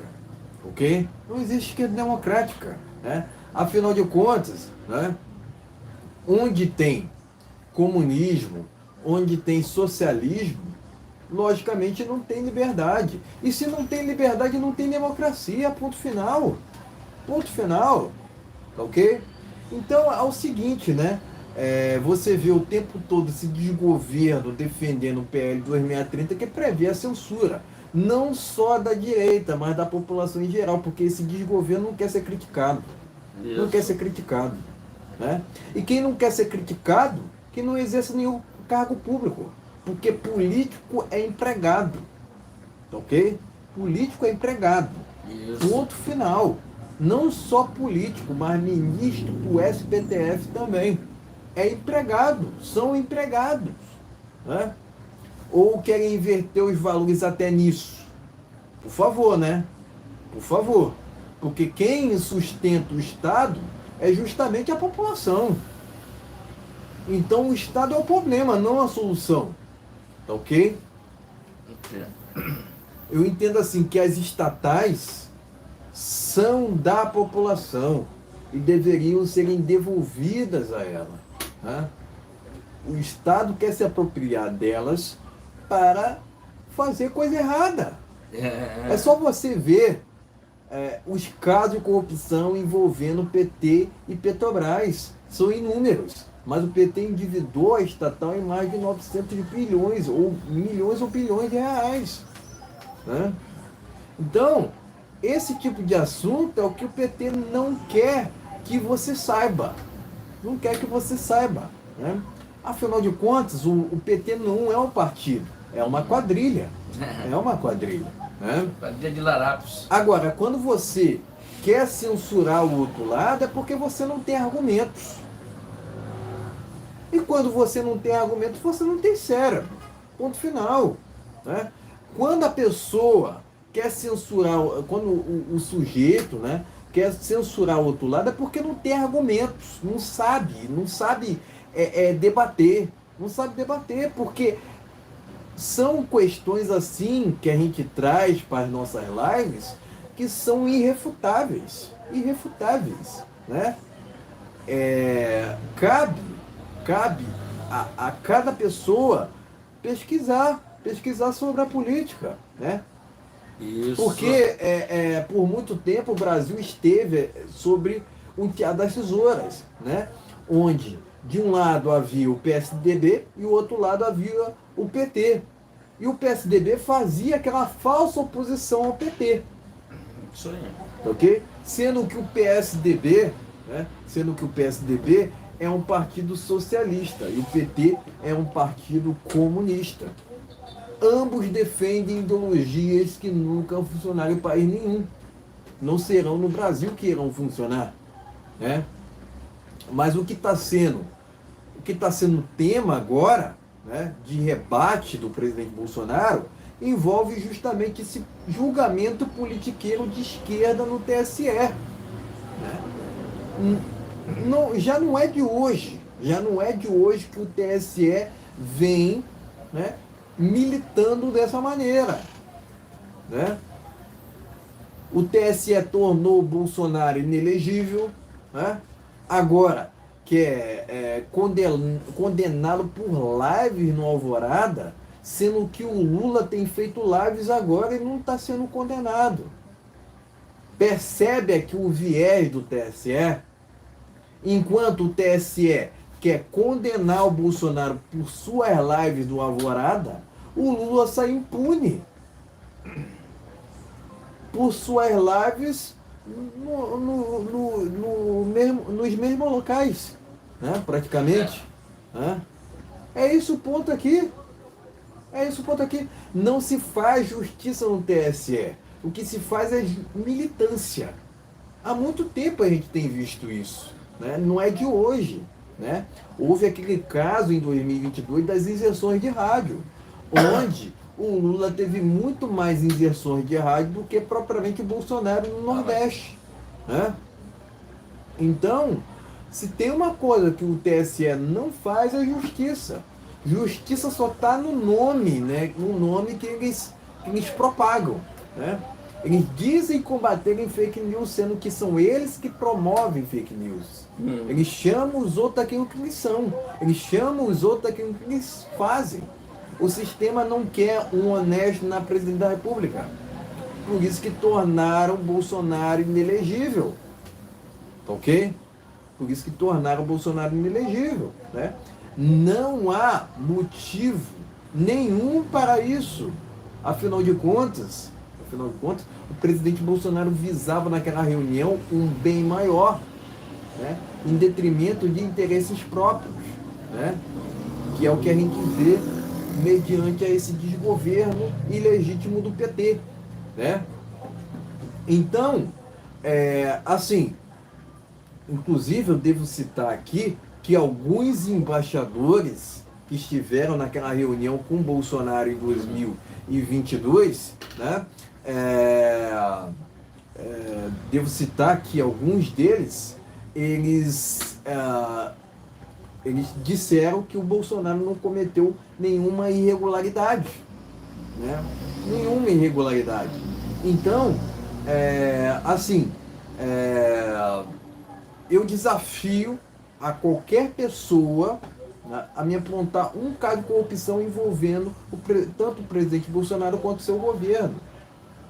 ok? Não existe esquerda democrática, né? Afinal de contas, né, onde tem comunismo, onde tem socialismo, logicamente não tem liberdade. E se não tem liberdade, não tem democracia, ponto final. Ponto final, ok? Então é o seguinte, né? Você vê o tempo todo esse desgoverno defendendo o PL 2630 que prevê a censura, não só da direita, mas da população em geral, porque esse desgoverno não quer ser criticado. Isso. Não quer ser criticado, né? E quem não quer ser criticado, que não exerça nenhum cargo público, porque político é empregado, ok? Político é empregado. Isso. Ponto final. Não só político, mas ministro do STF também. É empregado, são empregados, né? Ou querem inverter os valores até nisso? Por favor, né? Por favor. Porque quem sustenta o Estado é justamente a população. Então o Estado é o problema, não a solução. Tá ok? Eu entendo assim que as estatais são da população e deveriam serem devolvidas a ela. Né? O Estado quer se apropriar delas para fazer coisa errada. É só você ver os casos de corrupção envolvendo PT e Petrobras. São inúmeros. Mas o PT endividou a estatal em mais de 900 bilhões, ou milhões ou bilhões de reais. Né? Então, esse tipo de assunto é o que o PT não quer que você saiba. Não quer que você saiba. Né? Afinal de contas, o PT não é um partido, é uma quadrilha. É uma quadrilha. Né? Quadrilha de larápios. Agora, quando você quer censurar o outro lado, é porque você não tem argumentos. E quando você não tem argumentos, você não tem cérebro. Ponto final. Né? Quando a pessoa quer censurar, quando o sujeito, né, quer censurar o outro lado, é porque não tem argumentos, não sabe debater. Não sabe debater, porque são questões assim que a gente traz para as nossas lives que são irrefutáveis. Irrefutáveis. Né? Cabe a cada pessoa pesquisar sobre a política, né? Isso. Porque por muito tempo o Brasil esteve sobre o teatro das tesouras, né? Onde de um lado havia o PSDB e o outro lado havia o PT. E o PSDB fazia aquela falsa oposição ao PT. Isso aí. Ok? Sendo que o PSDB é um partido socialista e o PT é um partido comunista. Ambos defendem ideologias que nunca funcionaram em país nenhum. Não serão no Brasil que irão funcionar. Né? Mas o que está sendo tema agora, né, de rebate do presidente Bolsonaro, envolve justamente esse julgamento politiqueiro de esquerda no TSE. Né? Não, já não é de hoje que o TSE vem, né, militando dessa maneira. Né? O TSE tornou o Bolsonaro inelegível, né? Agora quer condená-lo por lives no Alvorada, sendo que o Lula tem feito lives agora e não está sendo condenado. Percebe aqui o viés do TSE? Enquanto o TSE quer condenar o Bolsonaro por suas lives do Alvorada, o Lula sai impune por suas lives nos mesmos locais, né? Praticamente. Né? É isso o ponto aqui. Não se faz justiça no TSE. O que se faz é militância. Há muito tempo a gente tem visto isso. Né? Não é de hoje. Né? Houve aquele caso em 2022 das inserções de rádio, onde o Lula teve muito mais inserções de rádio do que propriamente o Bolsonaro no Nordeste. Né? Então, se tem uma coisa que o TSE não faz, é justiça. Justiça só está no nome, né? No nome que eles propagam. Né? Eles dizem combaterem fake news, sendo que são eles que promovem fake news. Eles chamam os outros daquilo que eles são. Eles chamam os outros daquilo que eles fazem. O sistema não quer um honesto na presidência da República. Por isso que tornaram Bolsonaro inelegível. Ok? Por isso que tornaram Bolsonaro inelegível. Né? Não há motivo nenhum para isso. Afinal de contas, o presidente Bolsonaro visava naquela reunião um bem maior, né? Em detrimento de interesses próprios, né? Que é o que a gente vê mediante a esse desgoverno ilegítimo do PT. Né? Então, assim, inclusive eu devo citar aqui que alguns embaixadores que estiveram naquela reunião com Bolsonaro em 2022, né, devo citar que alguns deles, eles disseram que o Bolsonaro não cometeu nenhuma irregularidade, né? Nenhuma irregularidade. Então, eu desafio a qualquer pessoa, né, a me apontar um caso de corrupção envolvendo tanto o presidente Bolsonaro quanto o seu governo.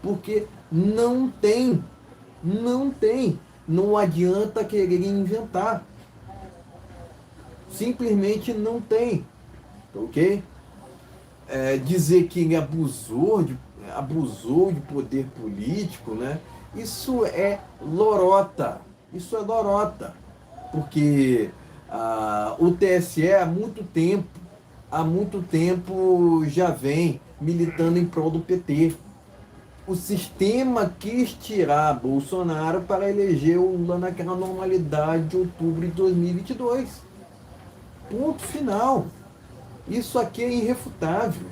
Porque não tem. Não adianta querer inventar. Simplesmente não tem. Ok? Dizer que ele abusou de poder político, né? Isso é lorota. Porque o TSE há muito tempo já vem militando em prol do PT. O sistema quis tirar Bolsonaro para eleger o Lula naquela normalidade de outubro de 2022. Ponto final. Isso aqui é irrefutável.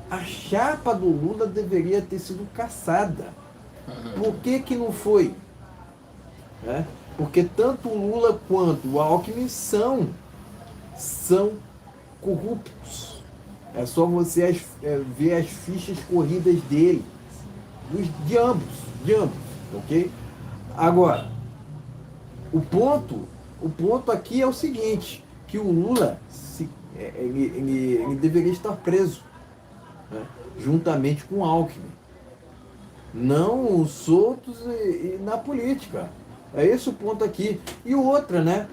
A chapa do Lula deveria ter sido caçada. Por que não foi? Porque tanto o Lula quanto o Alckmin são corruptos. É só você ver as fichas corridas dele. De ambos, ok? Agora, o ponto aqui é o seguinte, que o Lula, ele deveria estar preso, né, juntamente com o Alckmin. Não soltos e na política. É esse o ponto aqui. E outra, né?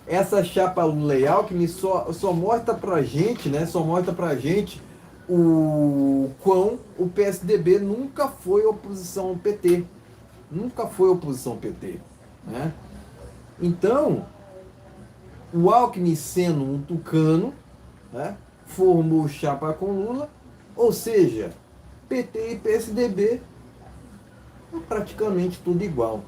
Essa chapa Lula e Alckmin só mostra pra gente, né? Só mostra pra gente o quão o PSDB nunca foi oposição ao PT. Nunca foi oposição ao PT. Né? Então, o Alckmin sendo um tucano, né, formou chapa com Lula, ou seja, PT e PSDB é praticamente tudo igual.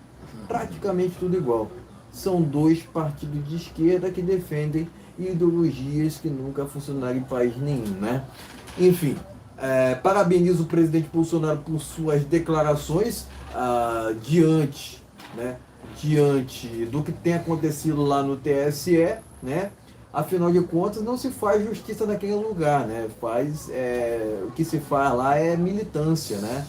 Praticamente tudo igual. São dois partidos de esquerda que defendem ideologias que nunca funcionaram em país nenhum, né? Enfim, parabenizo o presidente Bolsonaro por suas declarações diante do que tem acontecido lá no TSE, né? Afinal de contas, não se faz justiça naquele lugar, né? O que se faz lá é militância, né?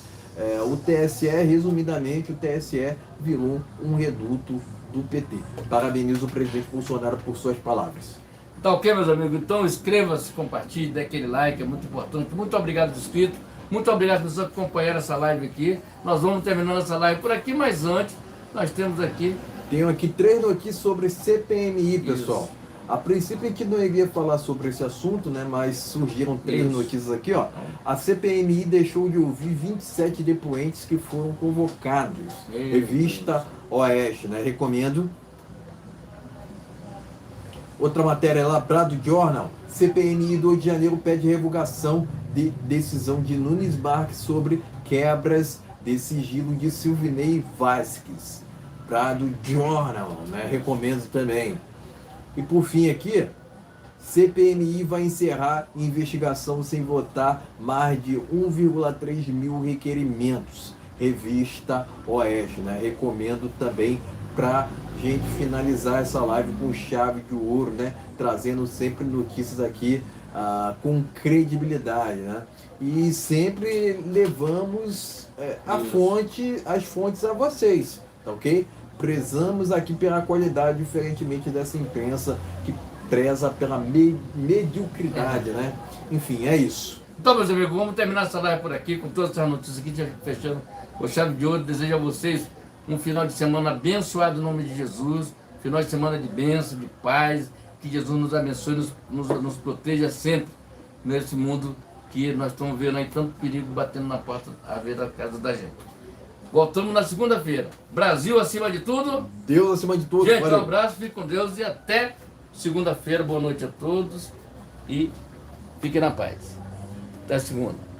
O TSE, resumidamente, o TSE virou um reduto do PT. Parabenizo o presidente Bolsonaro por suas palavras. Tá ok, meus amigos? Então inscreva-se, compartilhe, dê aquele like, é muito importante. Muito obrigado por inscrito, muito obrigado por vocês acompanhar essa live aqui. Nós vamos terminando essa live por aqui, mas antes, nós temos aqui... Tenho aqui 3 notícias sobre CPMI, pessoal. Isso. A princípio a gente não iria falar sobre esse assunto, né? Mas surgiram 3 notícias aqui, ó. A CPMI deixou de ouvir 27 depoentes que foram convocados. Revista Oeste, né? Recomendo. Outra matéria lá, Brado Journal. CPMI do Rio de Janeiro pede revogação de decisão de Nunes Marques sobre quebras de sigilo de Silvinei Vasquez. Brado Journal, né? Recomendo também. E por fim aqui, CPMI vai encerrar investigação sem votar mais de 1,3 mil requerimentos. Revista Oeste, né? Recomendo também para gente finalizar essa live com chave de ouro, né? Trazendo sempre notícias aqui com credibilidade, né? E sempre levamos as fontes a vocês, tá ok? Prezamos aqui pela qualidade, diferentemente dessa imprensa que preza pela mediocridade, né? Enfim, é isso. Então, meus amigos, vamos terminar essa live por aqui, com todas essas notícias aqui, já fechando o chave de ouro. Desejo a vocês um final de semana abençoado em nome de Jesus, final de semana de bênção, de paz, que Jesus nos abençoe, nos proteja sempre nesse mundo que nós estamos vendo aí tanto perigo batendo na porta à ver da casa da gente. Voltamos na segunda-feira. Brasil acima de tudo. Deus acima de tudo. Gente, um abraço, fique com Deus e até segunda-feira. Boa noite a todos e fiquem na paz. Até segunda.